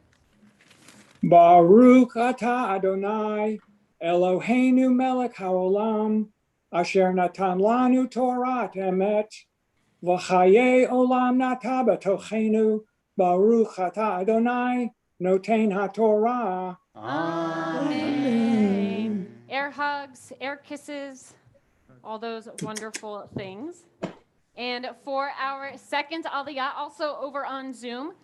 Baruch atah Adonai, Eloheinu melech haolam, asher natan lanu Torat emet, v'chaye olam nata b'tochenu, Baruch atah Adonai, noten haTorah. Amen. Air hugs, air kisses, all those wonderful things. And for our second Aliyah, also over on Zoom,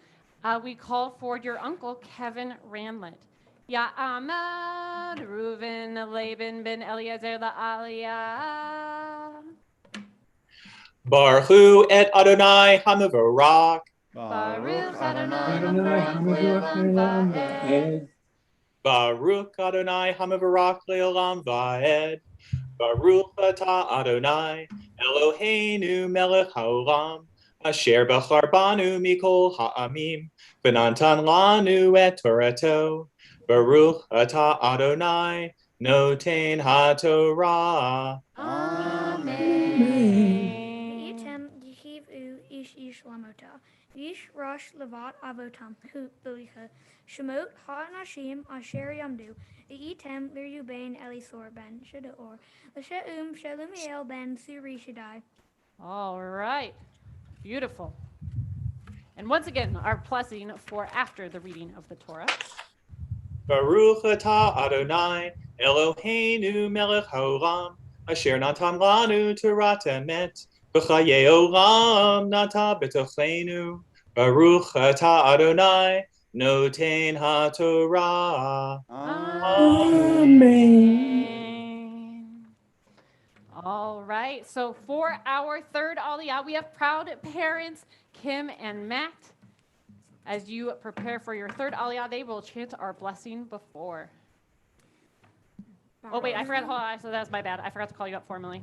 we call for your uncle, Kevin Ranlett. Ya'amad Reuven Laban ben Eliezer la'Aliyah. Baruch et Adonai Hamavarach. Baruch Adonai Le'olam va'ed. Baruch Adonai Hamavarach Le'olam va'ed. Baruch atah Adonai Eloheinu melech haolam, asher bachar banu mikol ha'amim, v'natan lanu et Torato. Baruch atah Adonai noten haTorah. Amen. Yitem Yehiv U Ish Lamota, Yish Rosh Levat Avotam, Hu Belicha, Shemot Ha'anashim Asher Yamdu, Yitem Lirubain Elisor ben Shadaor, L'She'um Shelumiel ben Suri Shaddai. All right. Beautiful. And once again, our blessing for after the reading of the Torah. Baruch atah Adonai Eloheinu melech haolam, asher natan lanu Torat emet, v'chaye olam nata b'tochenu. Baruch atah Adonai noten haTorah. Amen. All right. So for our third Aliyah, we have proud parents, Kim and Matt. As you prepare for your third Aliyah, they will chant our blessing before. Oh, wait, I forgot. Hold on. So that's my bad. I forgot to call you up formally.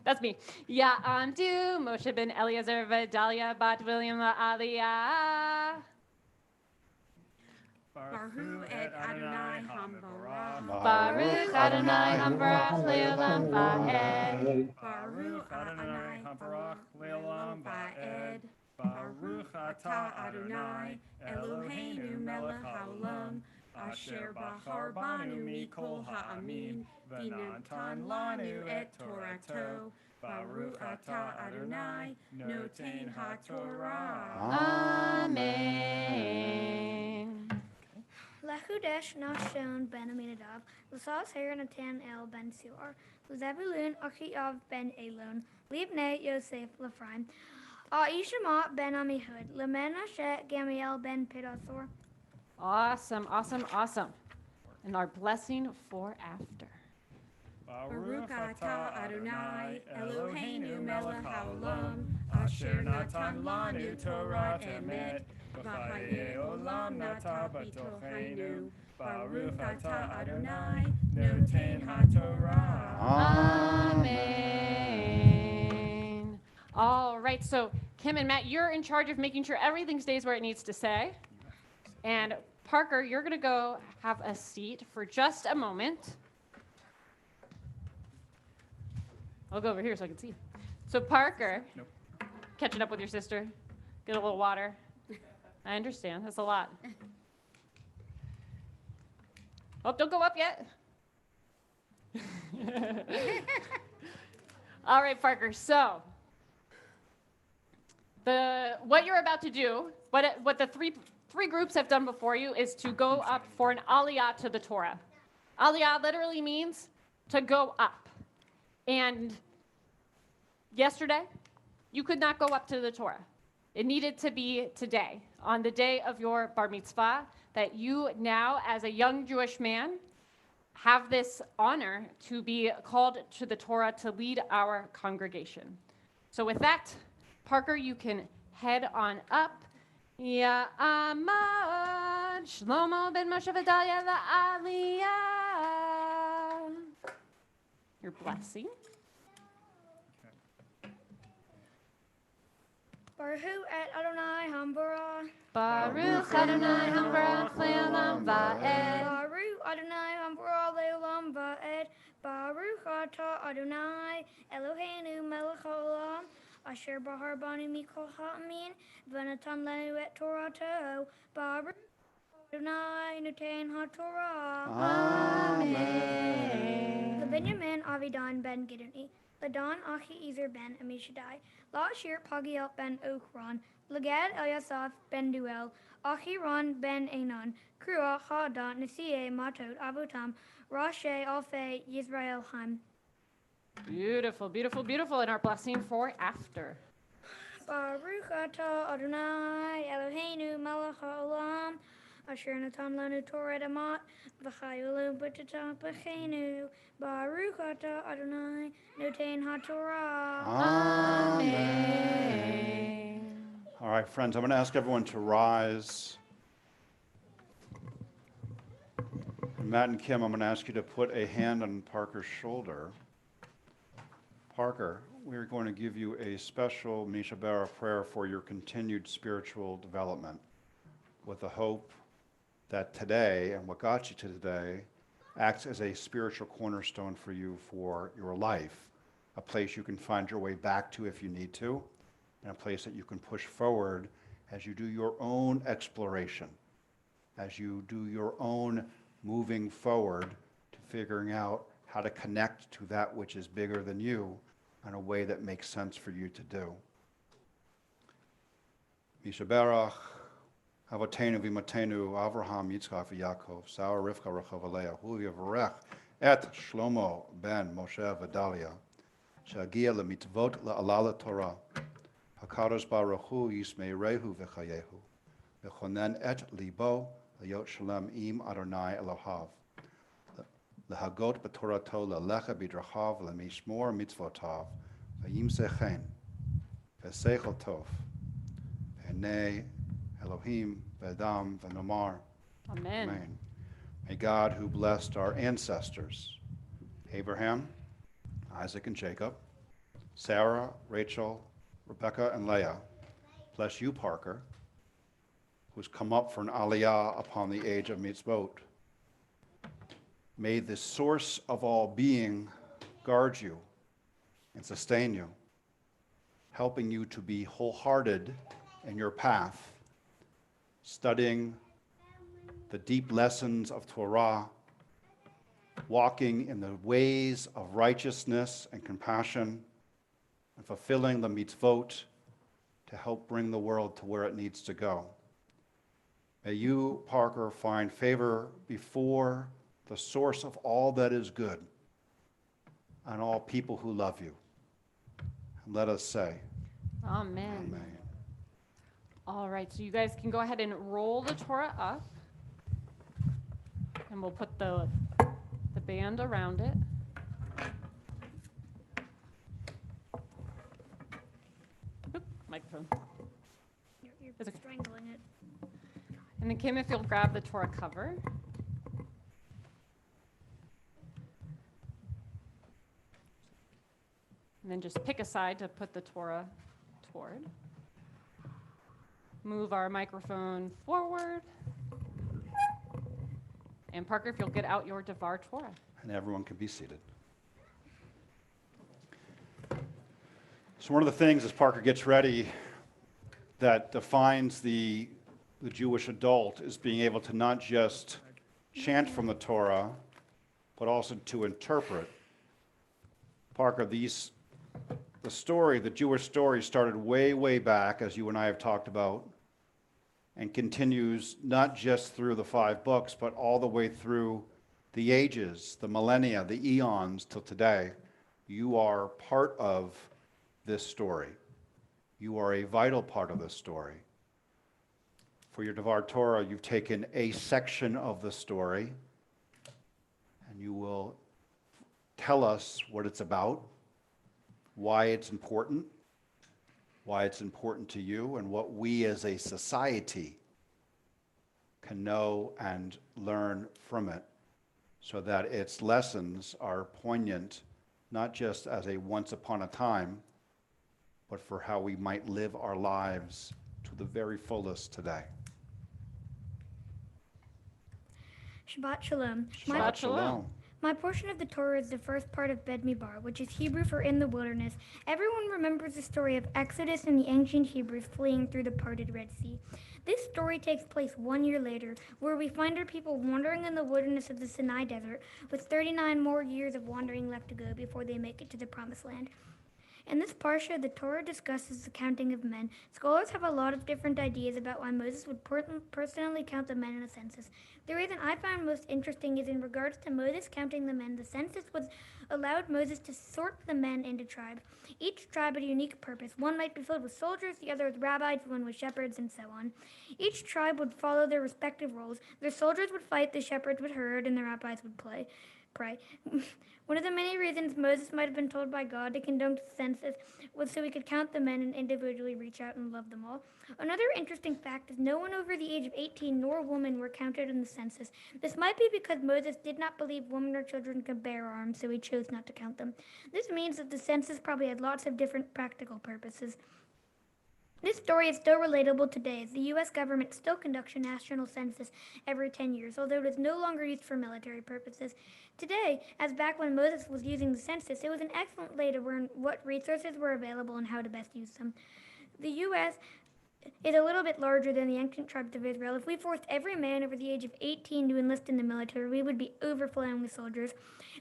That's me. Ya'amdu Moshe ben Eliezer v'Dalia bat William la'Aliyah. Baruch et Adonai Hambarach. Baruch Adonai Hambarach le'olam va'ed. Baruch Adonai Hambarach le'olam va'ed. Baruch atah Adonai Eloheinu melech haolam, asher bachar banu mikol ha'amim, v'natan lanu et Torato. Baruch atah Adonai noten haTorah. Amen. Lechudesh Nashon ben Amidah, L'Sas Her Natan El ben Suar, L'Zebulun Achiav ben Elon, Libnei Yosef Lephraim, Ishamat ben Amihud, Lemenashet Gamiel ben Pedasor. Awesome, awesome, awesome. And our blessing for after. Baruch atah Adonai Eloheinu melech haolam, asher natan lanu Torat emet, v'chaye olam nata b'tochenu. Baruch atah Adonai noten haTorah. Amen. All right, so Kim and Matt, you're in charge of making sure everything stays where it needs to stay. And Parker, you're going to go have a seat for just a moment. I'll go over here so I can see. So Parker, catching up with your sister, get a little water. I understand, that's a lot. Oh, don't go up yet. All right, Parker, so what you're about to do, what the three groups have done before you is to go up for an Aliyah to the Torah. Aliyah literally means to go up. And yesterday, you could not go up to the Torah. It needed to be today, on the day of your bar mitzvah, that you now, as a young Jewish man, have this honor to be called to the Torah to lead our congregation. So with that, Parker, you can head on up. Ya'amad Shlomo ben Moshe v'Dalia la'Aliyah. blessing. Baruch et Adonai Hambara. Baruch Adonai Hambarach Le'olam Va'ed. Baruch Adonai Hambara Le'olam Va'ed. Baruch Atah Adonai Eloheinu Melech Haolam. Asher Bahar Bani Mikol Ha'amin. V'natan Lenu et Torato. Baruch Adonai Noten HaTorah. Amen. The Benjamin Avidan ben Gidoni. Ladan Achi Ezer ben Amishadai. La Shir Pagiel ben Ochron. Lagad Eliasaph ben Duel. Achiron ben Anon. Krua Hada Nasieh Matot Avutam. Rashe Alfe Yisrael Haim. Beautiful, beautiful, beautiful. And our blessing for after. Baruch atah Adonai Eloheinu Melech Haolam. Asher natan lanu Torah Damat. V'chayolu b'tata b'cheinu. Baruch atah Adonai Noten HaTorah. Amen. All right, friends, I'm going to ask everyone to rise. And Matt and Kim, I'm going to ask you to put a hand on Parker's shoulder. Parker, we're going to give you a special Misha B'Ara prayer for your continued spiritual development with the hope that today, and what got you to today, acts as a spiritual cornerstone for you for your life, a place you can find your way back to if you need to, and a place that you can push forward as you do your own exploration, as you do your own moving forward to figuring out how to connect to that which is bigger than you in a way that makes sense for you to do. Mishaberach, Avotenu v'Imatenu, Avraham, Yitzchak v'Yaakov, Sarah, Rivka, Rachel, v'Leah, Hu yavarech et Shlomo ben Moshe v'Dalia, she'agia lemitzvot la'ala Torah, HaKadosh Baruch Hu yismeirehu v'chayehu, v'chonen et libo l'yot shalem im Adonai Elohav, lehagot b'torato lelecha b'drachav lemishmor mitzvotav, v'yimsechen, v'seichel tov, v'nei Elohim, Vedam, Venomar. Amen. Amen. May God, who blessed our ancestors, Abraham, Isaac and Jacob, Sarah, Rachel, Rebecca, and Leah, bless you, Parker, who's come up for an Aliyah upon the age of mitzvot. May the source of all being guard you and sustain you, helping you to be wholehearted in your path, studying the deep lessons of Torah, walking in the ways of righteousness and compassion, and fulfilling the mitzvot to help bring the world to where it needs to go. May you, Parker, find favor before the source of all that is good and all people who love you. And let us say, Amen. Amen. All right, so you guys can go ahead and roll the Torah up. And we'll put the band around it. Oop, microphone. You're It's okay. strangling it. And then Kim, if you'll grab the Torah cover. And then just pick a side to put the Torah toward. Move our microphone forward. And Parker, if you'll get out your Devar Torah. And everyone can be seated. So one of the things as Parker gets ready that defines the Jewish adult is being able to not just chant from the Torah, but also to interpret. Parker, the Jewish story started way, way back, as you and I have talked about, and continues not just through the 5 books, but all the way through the ages, the millennia, the eons till today. You are part of this story. You are a vital part of this story. For your Devar Torah, you've taken a section of the story, and you will tell us what it's about, why it's important to you, and what we as a society can know and learn from it so that its lessons are poignant not just as a once upon a time, but for how we might live our lives to the very fullest today. Shabbat Shalom. Shabbat Shalom. My portion of the Torah is the first part of Bed Midbar, which is Hebrew for in the wilderness. Everyone remembers the story of Exodus and the ancient Hebrews fleeing through the parted Red Sea. This story takes place 1 year later, where we find our people wandering in the wilderness of the Sinai Desert, with 39 more years of wandering left to go before they make it to the Promised Land. In this parsha, the Torah discusses the counting of men. Scholars have a lot of different ideas about why Moses would personally count the men in a census. The reason I find most interesting is in regards to Moses counting the men. The census was allowed Moses to sort the men into tribes. Each tribe had a unique purpose. One might be filled with soldiers, the other with rabbis, one with shepherds, and so on. Each tribe would follow their respective roles. Their soldiers would fight, the shepherds would herd, and the rabbis would pray. One of the many reasons Moses might have been told by God to conduct the census was so he could count the men and individually reach out and love them all. Another interesting fact is no one over the age of 18 nor woman were counted in the census. This might be because Moses did not believe women or children could bear arms, so he chose not to count them. This means that the census probably had lots of different practical purposes. This story is still relatable today, as the U.S. government still conducts a national census every 10 years, although it is no longer used for military purposes. Today, as back when Moses was using the census, it was an excellent way to learn what resources were available and how to best use them. The U.S. is a little bit larger than the ancient tribes of Israel. If we forced every man over the age of 18 to enlist in the military, we would be overflowing with soldiers.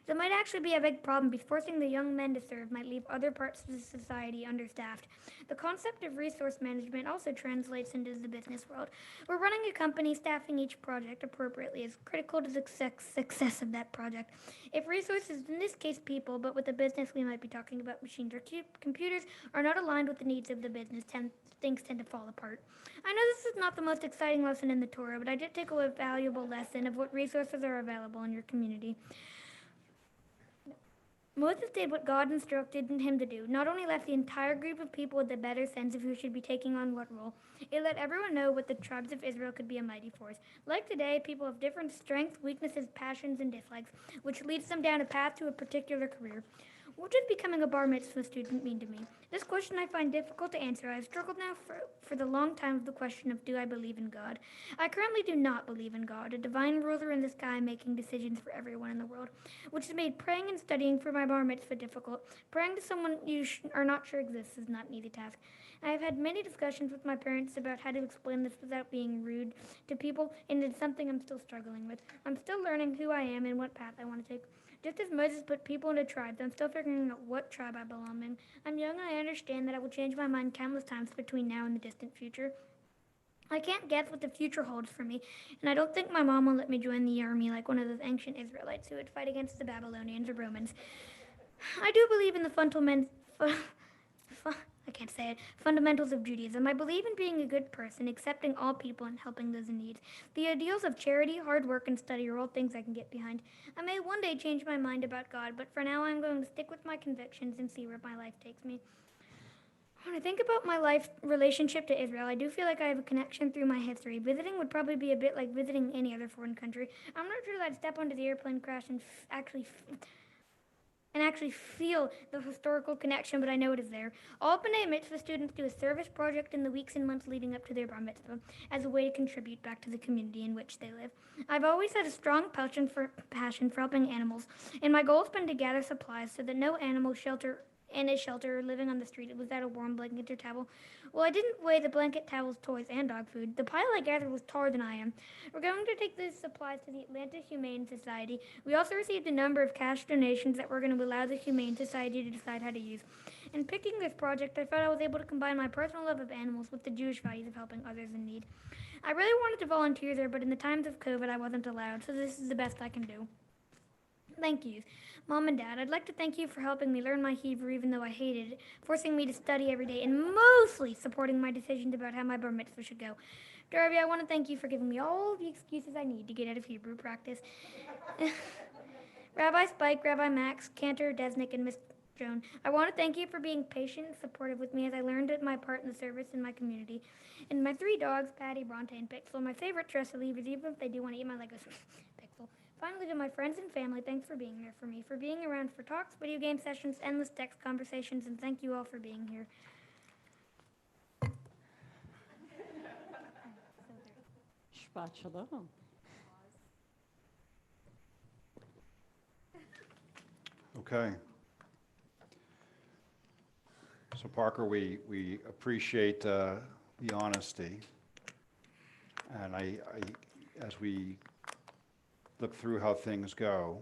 That might actually be a big problem, because forcing the young men to serve might leave other parts of the society understaffed. The concept of resource management also translates into the business world. We're running a company, staffing each project appropriately is critical to the success of that project. If resources, in this case people, but with a business we might be talking about machines or computers, are not aligned with the needs of the business, things tend to fall apart. I know this is not the most exciting lesson in the Torah, but I did take a valuable lesson of what resources are available in your community. Moses did what God instructed him to do. Not only left the entire group of people with a better sense of who should be taking on what role, it let everyone know what the tribes of Israel could be a mighty force. Like today, people have different strengths, weaknesses, passions, and dislikes, which leads them down a path to a particular career. What does becoming a bar mitzvah student mean to me? This question I find difficult to answer. I've struggled now for the long time with the question of, do I believe in God? I currently do not believe in God, a divine ruler in the sky making decisions for everyone in the world, which has made praying and studying for my bar mitzvah difficult. Praying to someone you are not sure exists is not an easy task. I have had many discussions with my parents about how to explain this without being rude to people, and it's something I'm still struggling with. I'm still learning who I am and what path I want to take. Just as Moses put people into tribes, I'm still figuring out what tribe I belong in. I'm young and I understand that I will change my mind countless times between now and the distant future. I can't guess what the future holds for me, and I don't think my mom will let me join the army like one of those ancient Israelites who would fight against the Babylonians or Romans. I do believe in the fundamentals of Judaism. I believe in being a good person, accepting all people, and helping those in need. The ideals of charity, hard work, and study are all things I can get behind. I may one day change my mind about God, but for now I'm going to stick with my convictions and see where my life takes me. When I think about my life relationship to Israel, I do feel like I have a connection through my history. Visiting would probably be a bit like visiting any other foreign country. I'm not sure that I'd step onto the airplane crash and actually feel the historical connection, but I know it is there. All B'nai Mitzvah students do a service project in the weeks and months leading up to their bar mitzvah as a way to contribute back to the community in which they live. I've always had a strong passion for helping animals, and my goal has been to gather supplies so that no animal in a shelter living on the street without a warm blanket or towel. Well, I didn't weigh the blanket, towels, toys, and dog food. The pile I gathered was taller than I am. We're going to take these supplies to the Atlanta Humane Society. We also received a number of cash donations that we're going to allow the Humane Society to decide how to use. In picking this project, I felt I was able to combine my personal love of animals with the Jewish values of helping others in need. I really wanted to volunteer there, but in the times of COVID, I wasn't allowed, so this is the best I can do. Thank you. Mom and Dad, I'd like to thank you for helping me learn my Hebrew even though I hated it, forcing me to study every day, and mostly supporting my decisions about how my bar mitzvah should go. Darby, I want to thank you for giving me all the excuses I need to get out of Hebrew practice. Rabbi Spike, Rabbi Max, Cantor, Desnick, and Miss Joan, I want to thank you for being patient and supportive with me as I learned my part in the service in my community. And my 3 dogs, Patty, Bronte, and Pixel, my favorite stress relievers, even if they do want to eat my Legos. Pixel. Finally, to my friends and family, thanks for being here for me, for being around for talks, video game sessions, endless text conversations, and thank you all for being here. Shabbat Shalom. Okay. So Parker, we appreciate the honesty, and I as we look through how things go,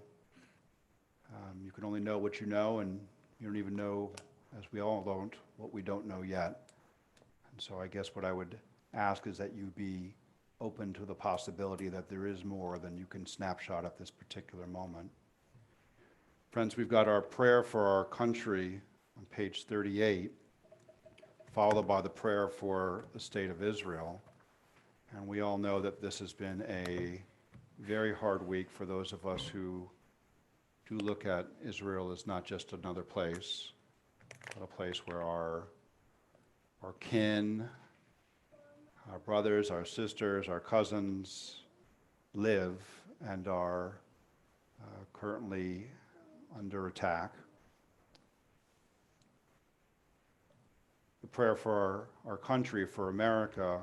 you can only know what you know, and you don't even know, as we all don't, what we don't know yet. And so I guess what I would ask is that you be open to the possibility that there is more than you can snapshot at this particular moment. Friends, we've got our prayer for our country on page 38, followed by the prayer for the state of Israel. And we all know that this has been a very hard week for those of us who do look at Israel as not just another place, but a place where our kin, our brothers, our sisters, our cousins live and are currently under attack. The prayer for our country, for America,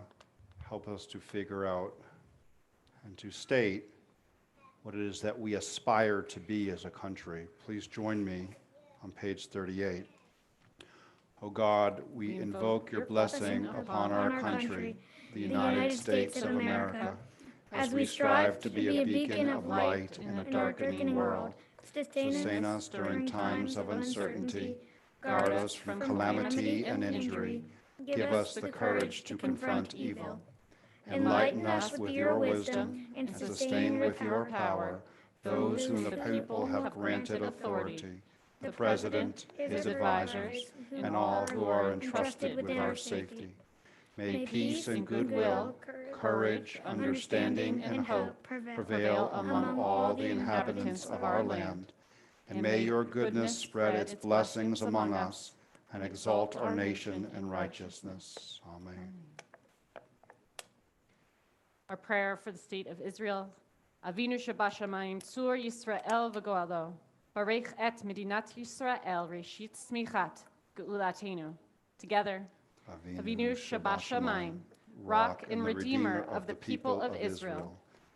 help us to figure out and to state what it is that we aspire to be as a country. Please join me on page 38. O God, we invoke your blessing upon our country, the United States of America, as we strive to be a beacon of light in a darkening world. Sustain us during times of uncertainty. Guard us from calamity and injury. Give us the courage to confront evil. Enlighten us with your wisdom and sustain with your power those whom the people have granted authority, the President, his advisors, and all who are entrusted with our safety. May peace and goodwill, courage, understanding, and hope prevail among all the inhabitants of our land. And may your goodness spread its blessings among us and exalt our nation in righteousness. Amen. Our prayer for the state of Israel. Avinu Shabashamayim Tzur Yisrael v'goalo. Barech et Medinat Yisrael Reshit Smichat Geulatenu. Together. Avinu Shabashamayim, Rock and Redeemer of the people of Israel.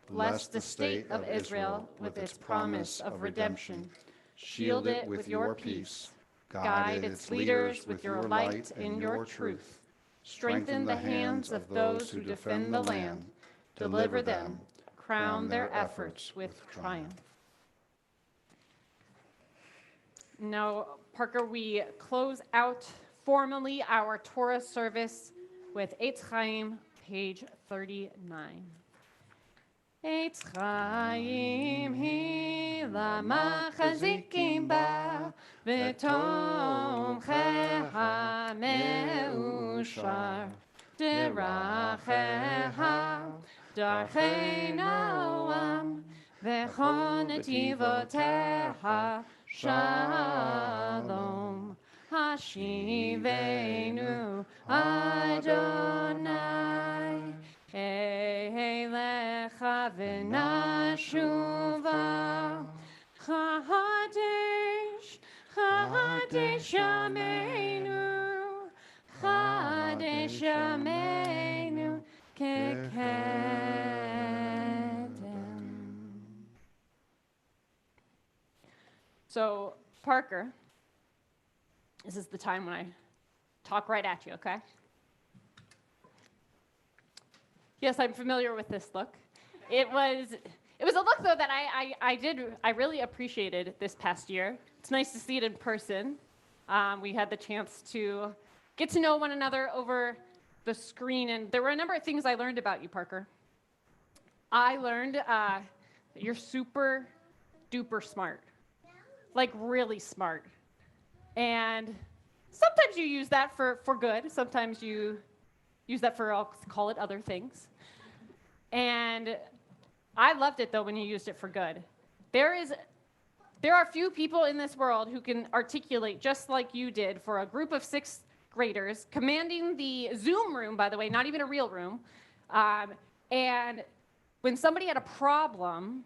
Bless the state of Israel with its promise of redemption. Shield it with your peace. Guide its leaders with your light and your truth. Strengthen the hands of those who defend the land. Deliver them. Crown their efforts with triumph. Now, Parker, we close out formally our Torah service with Eitz Chaim, page 39. Eitz Chaim hi lama chazikim ba v'tomcheha meushar deracheha darchei noam v'chon netivoteha shalom. Hashivenu Adonai Elecha v'nashuva Chadesh Chadesh Yameinu Chadesh Yameinu Kekedem. So, Parker, this is the time when I talk right at you, okay? Yes, I'm familiar with this look. It was a look, though, that I really appreciated this past year. It's nice to see it in person. We had the chance to get to know one another over the screen, and there were a number of things I learned about you, Parker. I learned that you're super duper smart, like really smart. And sometimes you use that for good. Sometimes you use that for, I'll call it, other things. And I loved it, though, when you used it for good. There are few people in this world who can articulate just like you did for a group of 6th graders, commanding the Zoom room, by the way, not even a real room. And when somebody had a problem,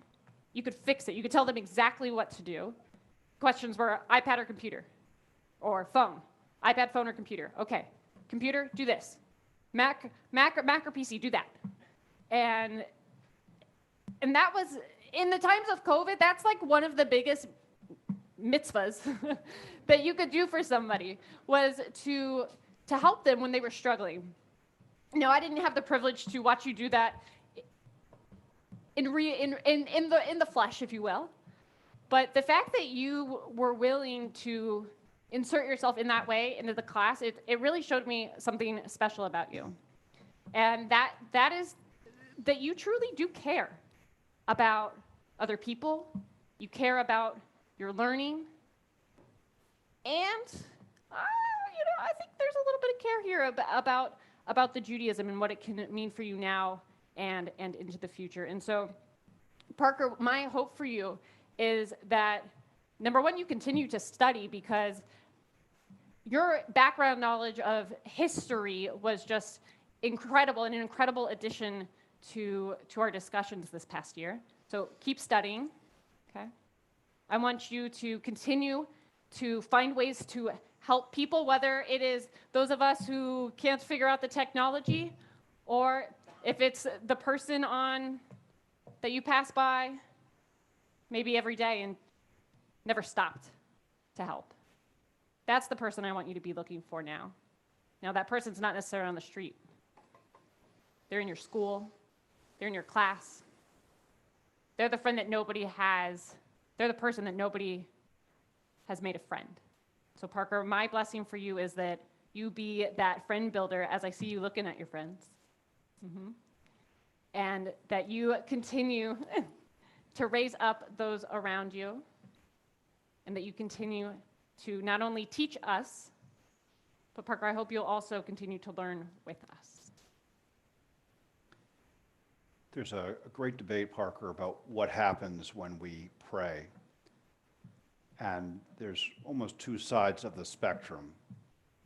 you could fix it. You could tell them exactly what to do. Questions were iPad or computer, or phone. iPad, phone, or computer. Okay, computer, do this. Mac or PC, do that. And that was, in the times of COVID, that's like one of the biggest mitzvahs that you could do for somebody, was to help them when they were struggling. No, I didn't have the privilege to watch you do that in the flesh, if you will. But the fact that you were willing to insert yourself in that way into the class, it really showed me something special about you. And that is that you truly do care about other people. You care about your learning. And, I think there's a little bit of care here about the Judaism and what it can mean for you now and into the future. And so, Parker, my hope for you is that, number one, you continue to study, because your background knowledge of history was just incredible, and an incredible addition to our discussions this past year. So keep studying, okay? I want you to continue to find ways to help people, whether it is those of us who can't figure out the technology, or if it's the person that you pass by maybe every day and never stopped to help. That's the person I want you to be looking for now. Now, that person's not necessarily on the street. They're in your school. They're in your class. They're the friend that nobody has. They're the person that nobody has made a friend. So, Parker, my blessing for you is that you be that friend builder as I see you looking at your friends. Mm-hmm. And that you continue to raise up those around you, and that you continue to not only teach us, but Parker, I hope you'll also continue to learn with us. There's a great debate, Parker, about what happens when we pray. And there's almost two sides of the spectrum.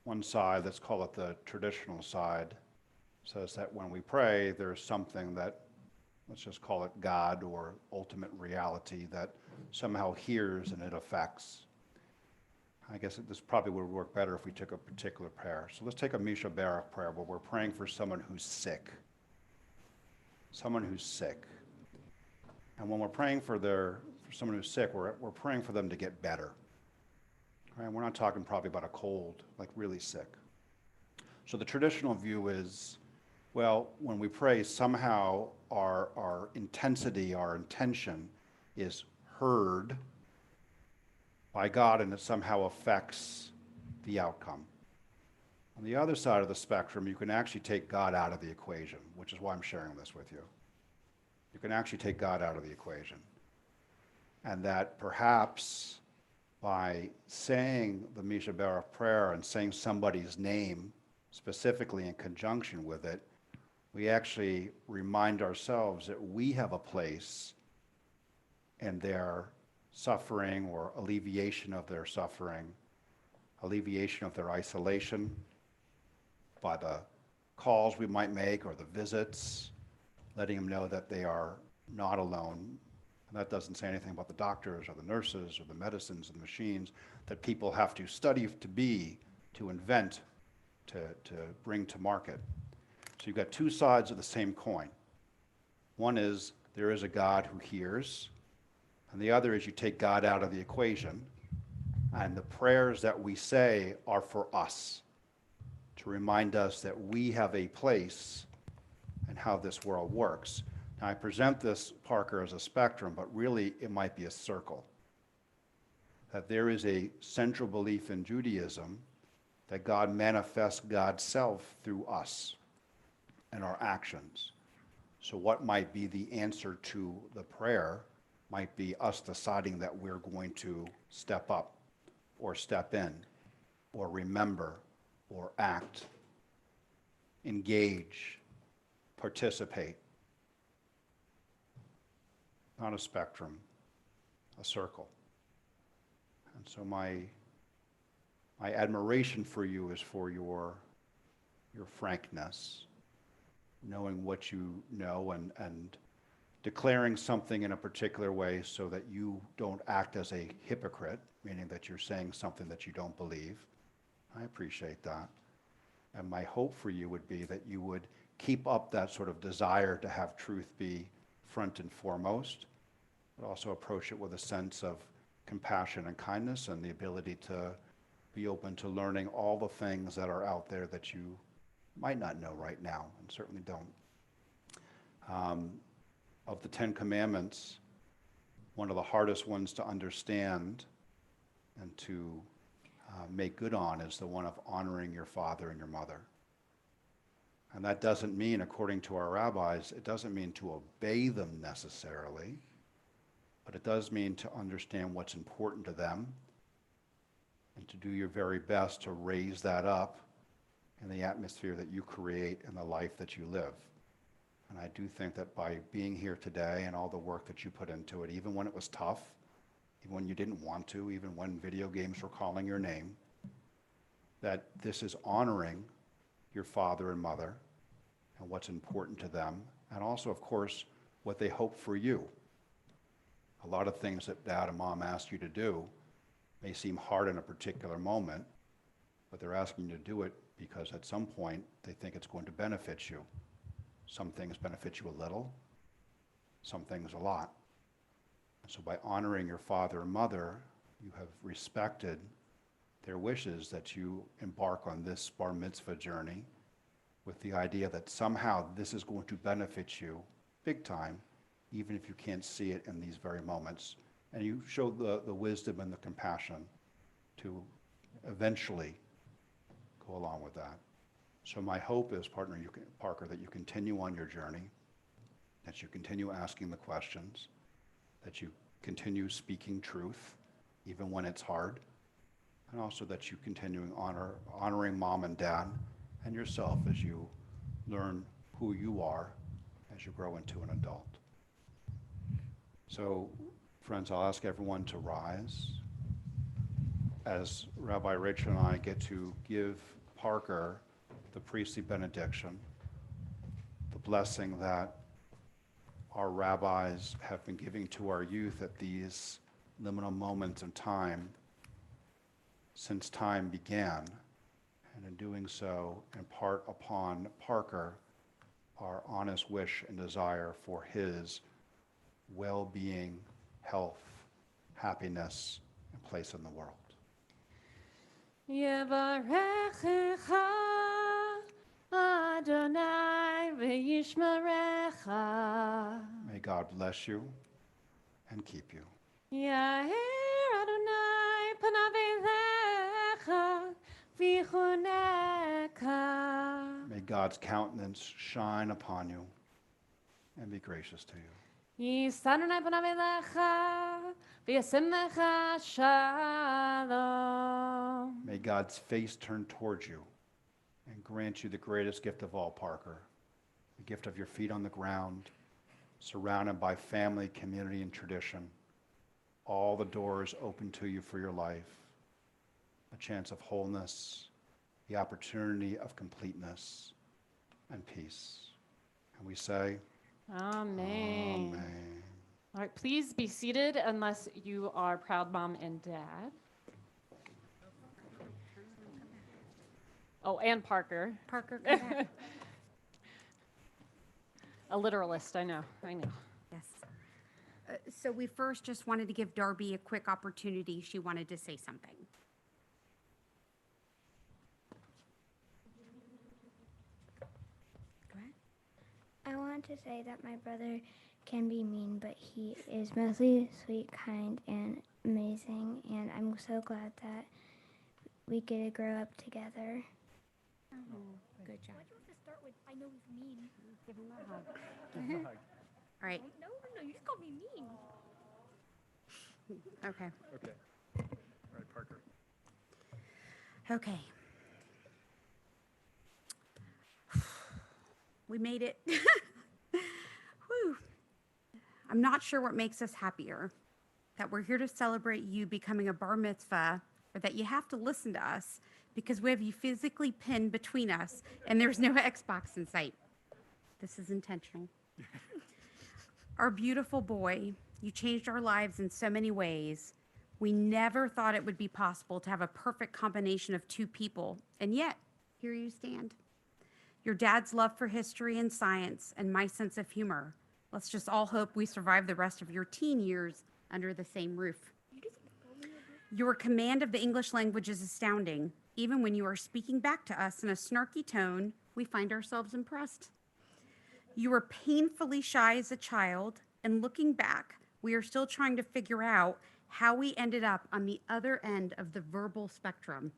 One side, let's call it the traditional side, says that when we pray, there's something that, let's just call it God or ultimate reality, that somehow hears and it affects. I guess this probably would work better if we took a particular prayer. So let's take a Misha Barak prayer where we're praying for someone who's sick. Someone who's sick. And when we're praying for someone who's sick, we're praying for them to get better. Right? We're not talking probably about a cold, like really sick. So the traditional view is, well, when we pray, somehow our intensity, our intention is heard by God, and it somehow affects the outcome. On the other side of the spectrum, you can actually take God out of the equation, which is why I'm sharing this with you. You can actually take God out of the equation. And that perhaps by saying the Misha Barak prayer and saying somebody's name specifically in conjunction with it, we actually remind ourselves that we have a place in their suffering, or alleviation of their suffering, alleviation of their isolation by the calls we might make or the visits, letting them know that they are not alone. And that doesn't say anything about the doctors or the nurses or the medicines and the machines that people have to study to invent, to bring to market. So you've got two sides of the same coin. One is there is a God who hears, and the other is you take God out of the equation, and the prayers that we say are for us, to remind us that we have a place in how this world works. Now, I present this, Parker, as a spectrum, but really it might be a circle. That there is a central belief in Judaism that God manifests God's self through us and our actions. So what might be the answer to the prayer might be us deciding that we're going to step up or step in or remember or act, engage, participate. Not a spectrum, a circle. And so my admiration for you is for your frankness, knowing what you know and declaring something in a particular way so that you don't act as a hypocrite, meaning that you're saying something that you don't believe. I appreciate that. And my hope for you would be that you would keep up that sort of desire to have truth be front and foremost, but also approach it with a sense of compassion and kindness and the ability to be open to learning all the things that are out there that you might not know right now and certainly don't. Of the 10 Commandments, one of the hardest ones to understand and to make good on is the one of honoring your father and your mother. And that doesn't mean, according to our rabbis, it doesn't mean to obey them necessarily, but it does mean to understand what's important to them and to do your very best to raise that up in the atmosphere that you create and the life that you live. And I do think that by being here today and all the work that you put into it, even when it was tough, even when you didn't want to, even when video games were calling your name, that this is honoring your father and mother and what's important to them, and also, of course, what they hope for you. A lot of things that dad and mom ask you to do may seem hard in a particular moment, but they're asking you to do it because at some point they think it's going to benefit you. Some things benefit you a little, some things a lot. So by honoring your father and mother, you have respected their wishes that you embark on this bar mitzvah journey with the idea that somehow this is going to benefit you big time, even if you can't see it in these very moments. And you show the wisdom and the compassion to eventually go along with that. So my hope is, Parker, that you continue on your journey, that you continue asking the questions, that you continue speaking truth, even when it's hard, and also that you continue honoring mom and dad and yourself as you learn who you are as you grow into an adult. So, friends, I'll ask everyone to rise as Rabbi Rachel and I get to give Parker the priestly benediction, the blessing that our rabbis have been giving to our youth at these liminal moments in time since time began, and in doing so, impart upon Parker our honest wish and desire for his well-being, health, happiness, and place in the world. Yevarechecha Adonai v'yishmerecha. May God bless you and keep you. Yair Adonai panav elecha v'chuneka. May God's countenance shine upon you and be gracious to you. Yisad Adonai panav elecha v'yasem lecha shalom. May God's face turn towards you and grant you the greatest gift of all, Parker, the gift of your feet on the ground, surrounded by family, community, and tradition. All the doors open to you for your life, a chance of wholeness, the opportunity of completeness and peace. And we say, Amen. Amen. All right, please be seated unless you are proud mom and dad. Oh, and Parker. Parker, come back. A literalist, I know. Yes. So we first just wanted to give Darby a quick opportunity. She wanted to say something. Go ahead. I want to say that my brother can be mean, but he is mostly sweet, kind, and amazing, and I'm so glad that we get to grow up together. Oh, good job. Why'd you have to start with, I know he's mean? Give him a hug. All right. No, you just called me mean. Okay. Okay. All right, Parker. Okay. We made it. Whew. I'm not sure what makes us happier, that we're here to celebrate you becoming a bar mitzvah, or that you have to listen to us because we have you physically pinned between us and there's no Xbox in sight. This is intentional. Our beautiful boy, you changed our lives in so many ways. We never thought it would be possible to have a perfect combination of two people, and yet, here you stand. Your dad's love for history and science, and my sense of humor. Let's just all hope we survive the rest of your teen years under the same roof. Your command of the English language is astounding. Even when you are speaking back to us in a snarky tone, we find ourselves impressed. You were painfully shy as a child, and looking back, we are still trying to figure out how we ended up on the other end of the verbal spectrum.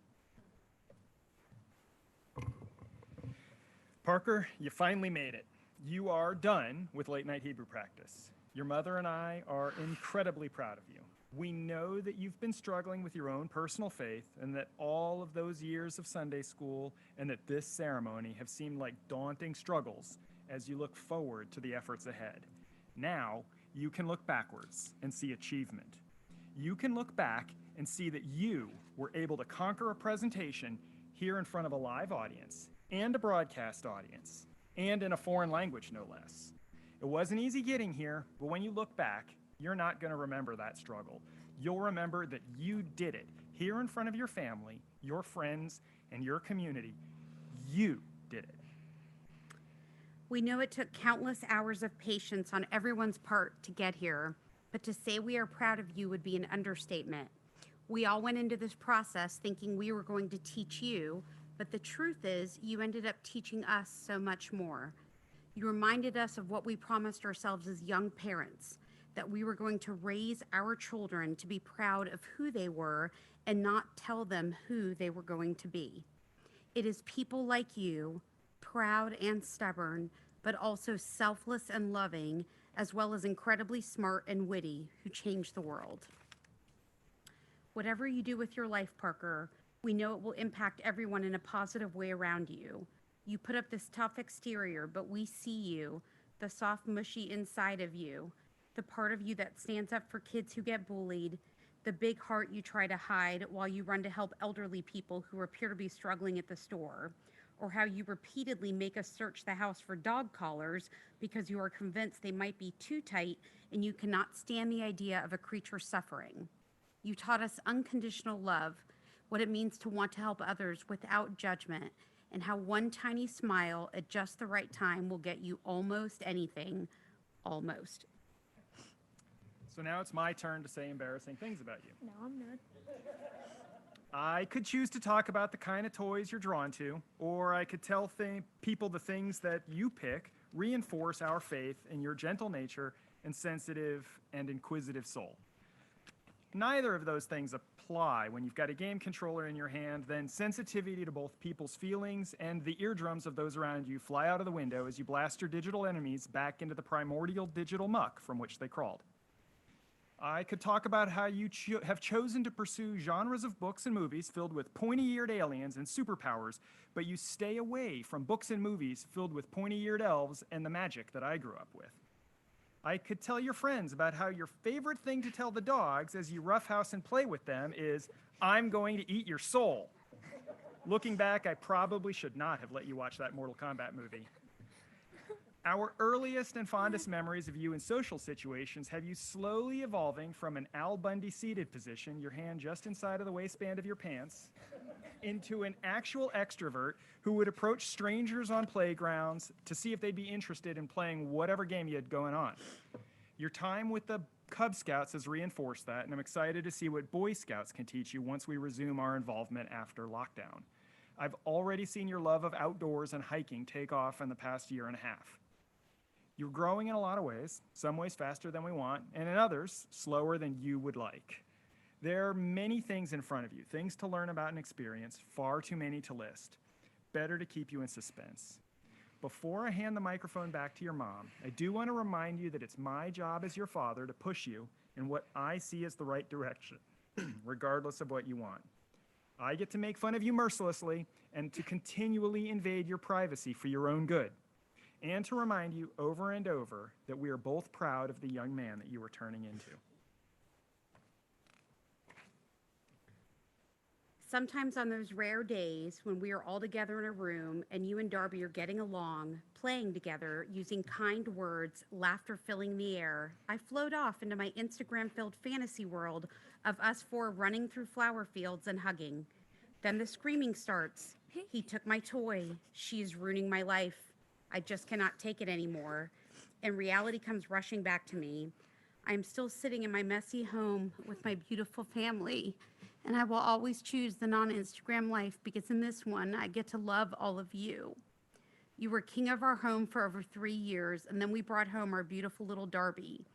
Parker, you finally made it. You are done with late night Hebrew practice. Your mother and I are incredibly proud of you. We know that you've been struggling with your own personal faith and that all of those years of Sunday school and that this ceremony have seemed like daunting struggles as you look forward to the efforts ahead. Now, you can look backwards and see achievement. You can look back and see that you were able to conquer a presentation here in front of a live audience and a broadcast audience, and in a foreign language, no less. It wasn't easy getting here, but when you look back, you're not going to remember that struggle. You'll remember that you did it here in front of your family, your friends, and your community. You did it. We know it took countless hours of patience on everyone's part to get here, but to say we are proud of you would be an understatement. We all went into this process thinking we were going to teach you, but the truth is you ended up teaching us so much more. You reminded us of what we promised ourselves as young parents, that we were going to raise our children to be proud of who they were and not tell them who they were going to be. It is people like you, proud and stubborn, but also selfless and loving, as well as incredibly smart and witty, who change the world. Whatever you do with your life, Parker, we know it will impact everyone in a positive way around you. You put up this tough exterior, but we see you, the soft, mushy inside of you, the part of you that stands up for kids who get bullied, the big heart you try to hide while you run to help elderly people who appear to be struggling at the store, or how you repeatedly make us search the house for dog collars because you are convinced they might be too tight and you cannot stand the idea of a creature suffering. You taught us unconditional love, what it means to want to help others without judgment, and how one tiny smile at just the right time will get you almost anything, almost. So now it's my turn to say embarrassing things about you. No, I'm not. I could choose to talk about the kind of toys you're drawn to, or I could tell people the things that you pick reinforce our faith in your gentle nature and sensitive and inquisitive soul. Neither of those things apply when you've got a game controller in your hand, then sensitivity to both people's feelings and the eardrums of those around you fly out of the window as you blast your digital enemies back into the primordial digital muck from which they crawled. I could talk about how you have chosen to pursue genres of books and movies filled with pointy-eared aliens and superpowers, but you stay away from books and movies filled with pointy-eared elves and the magic that I grew up with. I could tell your friends about how your favorite thing to tell the dogs as you roughhouse and play with them is, "I'm going to eat your soul." Looking back, I probably should not have let you watch that Mortal Kombat movie. Our earliest and fondest memories of you in social situations have you slowly evolving from an Al Bundy seated position, your hand just inside of the waistband of your pants, into an actual extrovert who would approach strangers on playgrounds to see if they'd be interested in playing whatever game you had going on. Your time with the Cub Scouts has reinforced that, and I'm excited to see what Boy Scouts can teach you once we resume our involvement after lockdown. I've already seen your love of outdoors and hiking take off in the past year and a half. You're growing in a lot of ways, some ways faster than we want, and in others, slower than you would like. There are many things in front of you, things to learn about and experience, far too many to list. Better to keep you in suspense. Before I hand the microphone back to your mom, I do want to remind you that it's my job as your father to push you in what I see as the right direction, regardless of what you want. I get to make fun of you mercilessly and to continually invade your privacy for your own good, and to remind you over and over that we are both proud of the young man that you are turning into. Sometimes on those rare days when we are all together in a room and you and Darby are getting along, playing together, using kind words, laughter filling the air, I float off into my Instagram-filled fantasy world of us four running through flower fields and hugging. Then the screaming starts. He took my toy. She is ruining my life. I just cannot take it anymore. And reality comes rushing back to me. I am still sitting in my messy home with my beautiful family. And I will always choose the non-Instagram life because in this one, I get to love all of you. You were king of our home for over 3 years, and then we brought home our beautiful little Darby.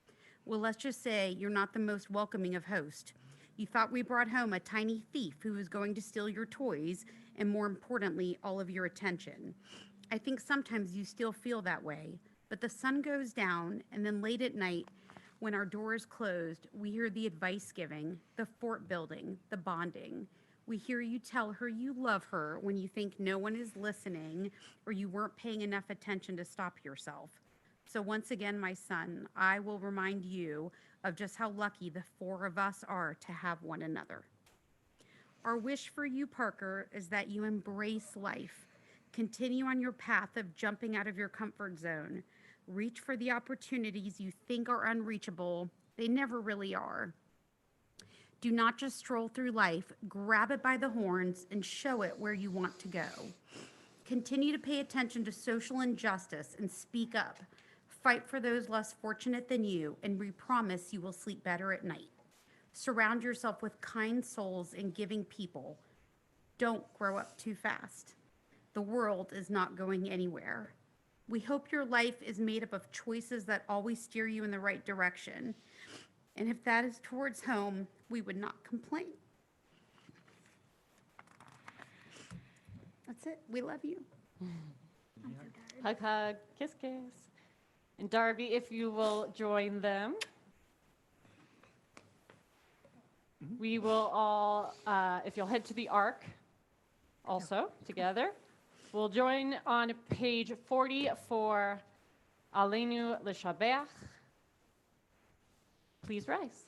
Well, let's just say you're not the most welcoming of hosts. You thought we brought home a tiny thief who was going to steal your toys, and more importantly, all of your attention. I think sometimes you still feel that way, but the sun goes down, and then late at night, when our door is closed, we hear the advice giving, the fort building, the bonding. We hear you tell her you love her when you think no one is listening or you weren't paying enough attention to stop yourself. So once again, my son, I will remind you of just how lucky the 4 of us are to have one another. Our wish for you, Parker, is that you embrace life. Continue on your path of jumping out of your comfort zone. Reach for the opportunities you think are unreachable. They never really are. Do not just stroll through life, grab it by the horns and show it where you want to go. Continue to pay attention to social injustice and speak up. Fight for those less fortunate than you, and we promise you will sleep better at night. Surround yourself with kind souls and giving people. Don't grow up too fast. The world is not going anywhere. We hope your life is made up of choices that always steer you in the right direction. And if that is towards home, we would not complain. That's it. We love you. Hug, hug, kiss, kiss. And Darby, if you will join them. We will all, if you'll head to the Ark also together. We'll join on page 40 for Aliyah Shabbat. Please rise.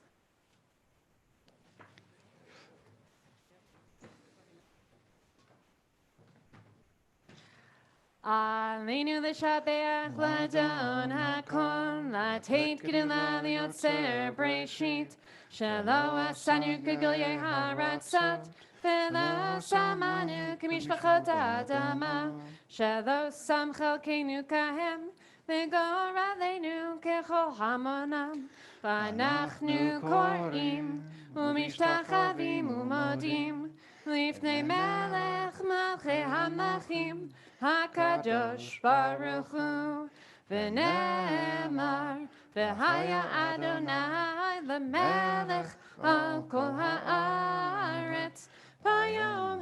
Aliyah Shabbat, Ladon Hakon, Latate Gidula Yotzer Breshit, Shelo Asanu Gagilye Haratzat. Velo samanu k'mishpachot ha'adama, shelo sam chelkeinu kahem, v'gor aleinu kechol hamonam. V'anachnu korim, u'mishtachavim u'modim, lifnei melech malchei hamlachim, hakadosh baruch hu. V'ne'emar, v'haya Adonai l'melech al kol ha'aretz. Bayom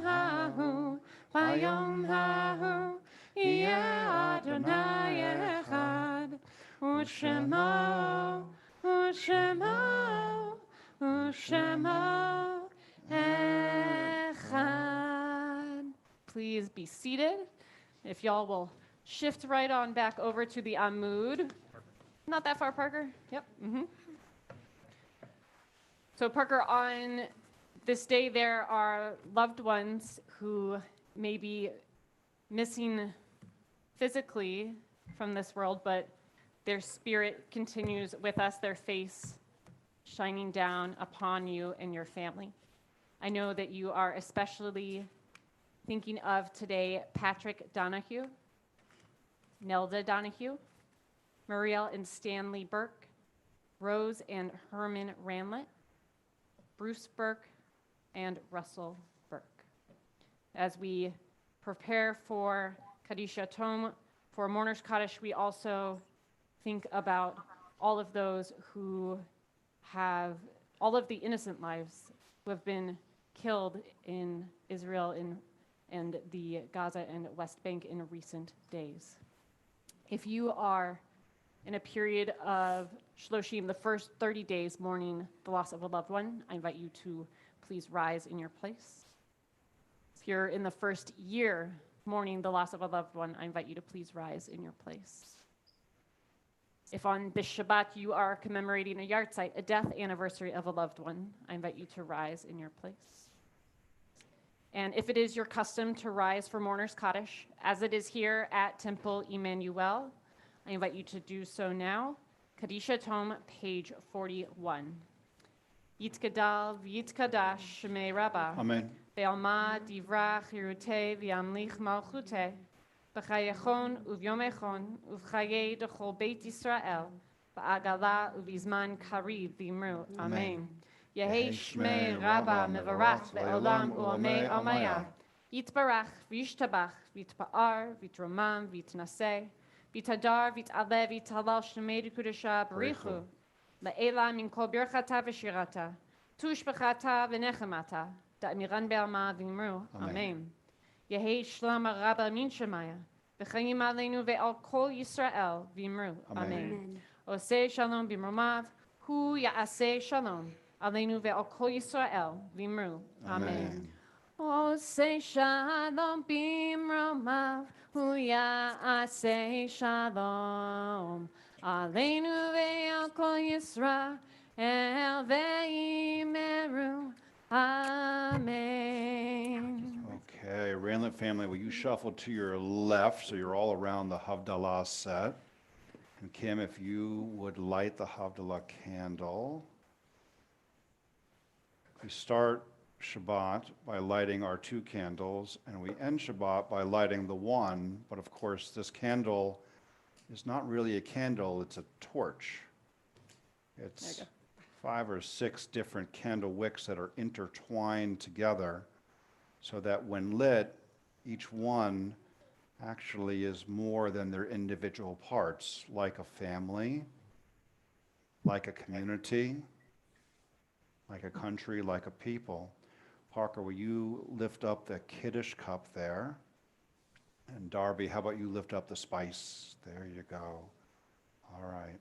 hahu, yeh Adonai echad, u'shemo echad. Please be seated. If y'all will shift right on back over to the Amud. Not that far, Parker. Yep. So Parker, on this day, there are loved ones who may be missing physically from this world, but their spirit continues with us, their face shining down upon you and your family. I know that you are especially thinking of today Patrick Donahue, Nelda Donahue, Marielle and Stanley Burke, Rose and Herman Ranlett, Bruce Burke, and Russell Burke. As we prepare for Kadisha Tom, for Mourner's Kaddish, we also think about all of those who have, all of the innocent lives who have been killed in Israel and the Gaza and West Bank in recent days. If you are in a period of Shloshim, the first 30 days mourning the loss of a loved one, I invite you to please rise in your place. If you're in the first year mourning the loss of a loved one, I invite you to please rise in your place. If on this Shabbat you are commemorating a yahrzeit, a death anniversary of a loved one, I invite you to rise in your place. And if it is your custom to rise for Mourner's Kaddish, as it is here at Temple Emanu-El, I invite you to do so now. Kadisha Tome, page 41. Yitkadal v'yitkadash shemei Rabbah. Amen. Ve'alma divrach yiruteh v'yamlich malchuteh. B'chayechon uvyomechon uv'chayei d'chol Beit Yisrael. Ba'agala uvizman kariv v'imru. Amen. Yehei shmei Rabbah mevarach ve'olam u'amei amaya. Yitbarach v'yishtabach v'yitpa'ar v'yitromam v'yitnaseh. V'yitadar v'yitaleh v'yitalal shemei d'kudasha b'richu. Le'ela min kol birchata v'shirata. Tushbechata v'nechemata. Da'miran be'alma v'imru. Amen. Yehei shlama Rabbah min shemaya. V'chayim aleinu ve'al kol Yisrael v'imru. Amen. Oseh shalom b'mromav. Hu ya'aseh shalom. Aleinu ve'al kol Yisrael v'imru. Amen. Oseh shalom b'mromav. Hu ya'aseh shalom. Aleinu ve'al kol Yisrael ve'imru. Amen. Okay, Ranlet family, will you shuffle to your left so you're all around the Havdalah set? And Kim, if you would light the Havdalah candle. We start Shabbat by lighting our 2 candles, and we end Shabbat by lighting the one, but of course this candle is not really a candle, it's a torch. It's 5 or 6 different candle wicks that are intertwined together so that when lit, each one actually is more than their individual parts, like a family, like a community, like a country, like a people. Parker, will you lift up the Kiddush cup there? And Darby, how about you lift up the spice? There you go. All right.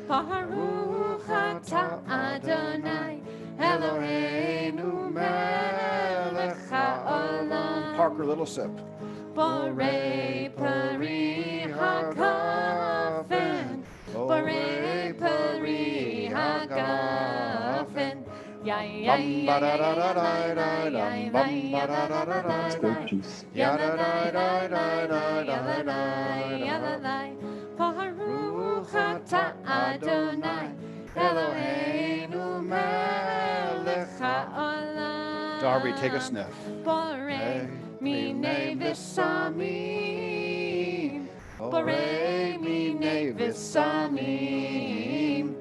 Baruch atah Adonai Eloheinu melech haolam. Parker, little sip. Borei peri hagafen, borei peri hagafen. Baruch atah Adonai Eloheinu melech haolam. Darby, take a sniff. Borei Minei v'samim, borei minei v'samim.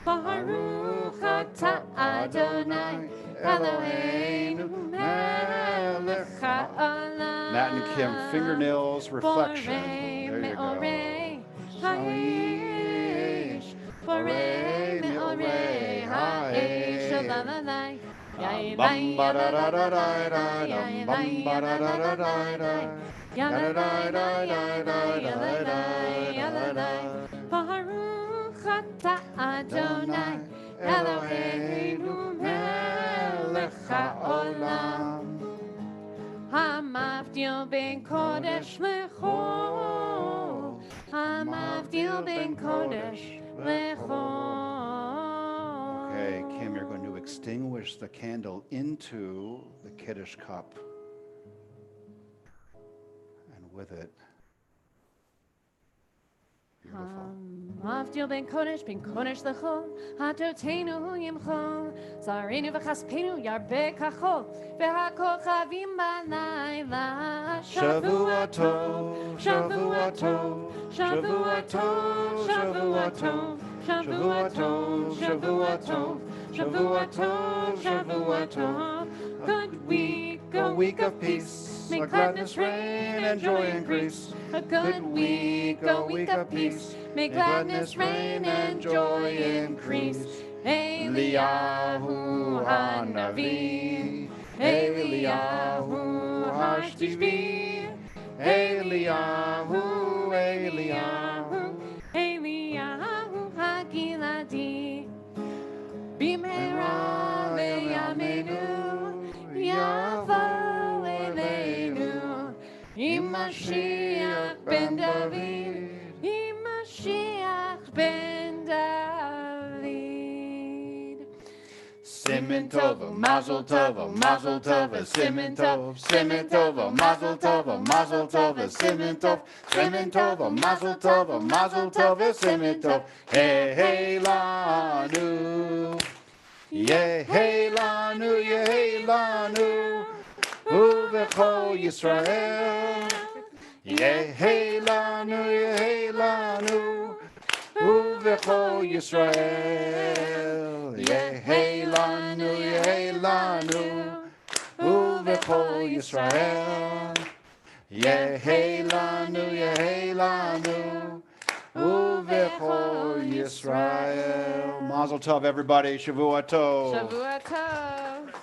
Baruch atah Adonai Eloheinu melech haolam. Matt and Kim, fingernails reflection. There you go. Borei me'orei ha'esh shalalai. Baruch atah Adonai Eloheinu melech ha'olam. Hamavdil ben kodesh lechol. Hamavdil ben kodesh lechol. Okay, Kim, you're going to extinguish the candle into the Kiddush cup. And with it, beautiful. Mavdil ben kodesh lechol, hatotenu yimchol, zarenu v'chaspenu yarbe kachol, v'hakochavim b'layla. Shavua tov, Shavua tov, Shavua tov, Shavua tov, Shavua tov, Shavua tov, Shavua tov, Shavua tov. Good week, a week of peace. May gladness reign and joy increase. A good week, a week of peace. May gladness reign and joy increase. Eliyahu Hanavi, Eliyahu Vashtivi, Eliyahu, Eliyahu, Eliyahu Hagiladi, Bimera Beyamenu, Yavo Eleinu, Imashiach ben David, Imashiach ben David. Siman Tov, Mazel Tov, Mazel Tov, Siman Tov, Siman Tov, Mazel Tov, Mazel Tov, Siman Tov, Siman Tov, Mazel Tov, Mazel Tov, Siman Tov, Hey Lanu, Yehei Lanu, Yehei Lanu, Uvecho Yisrael, Yehei Lanu, Yehei Lanu, Uvecho Yisrael, Yehei Lanu, Yehei Lanu, Uvecho Yisrael, Yehei Lanu, Yehei Lanu, Uvecho Yisrael. Mazel Tov, everybody. Shavua Tov. Shavua Tov.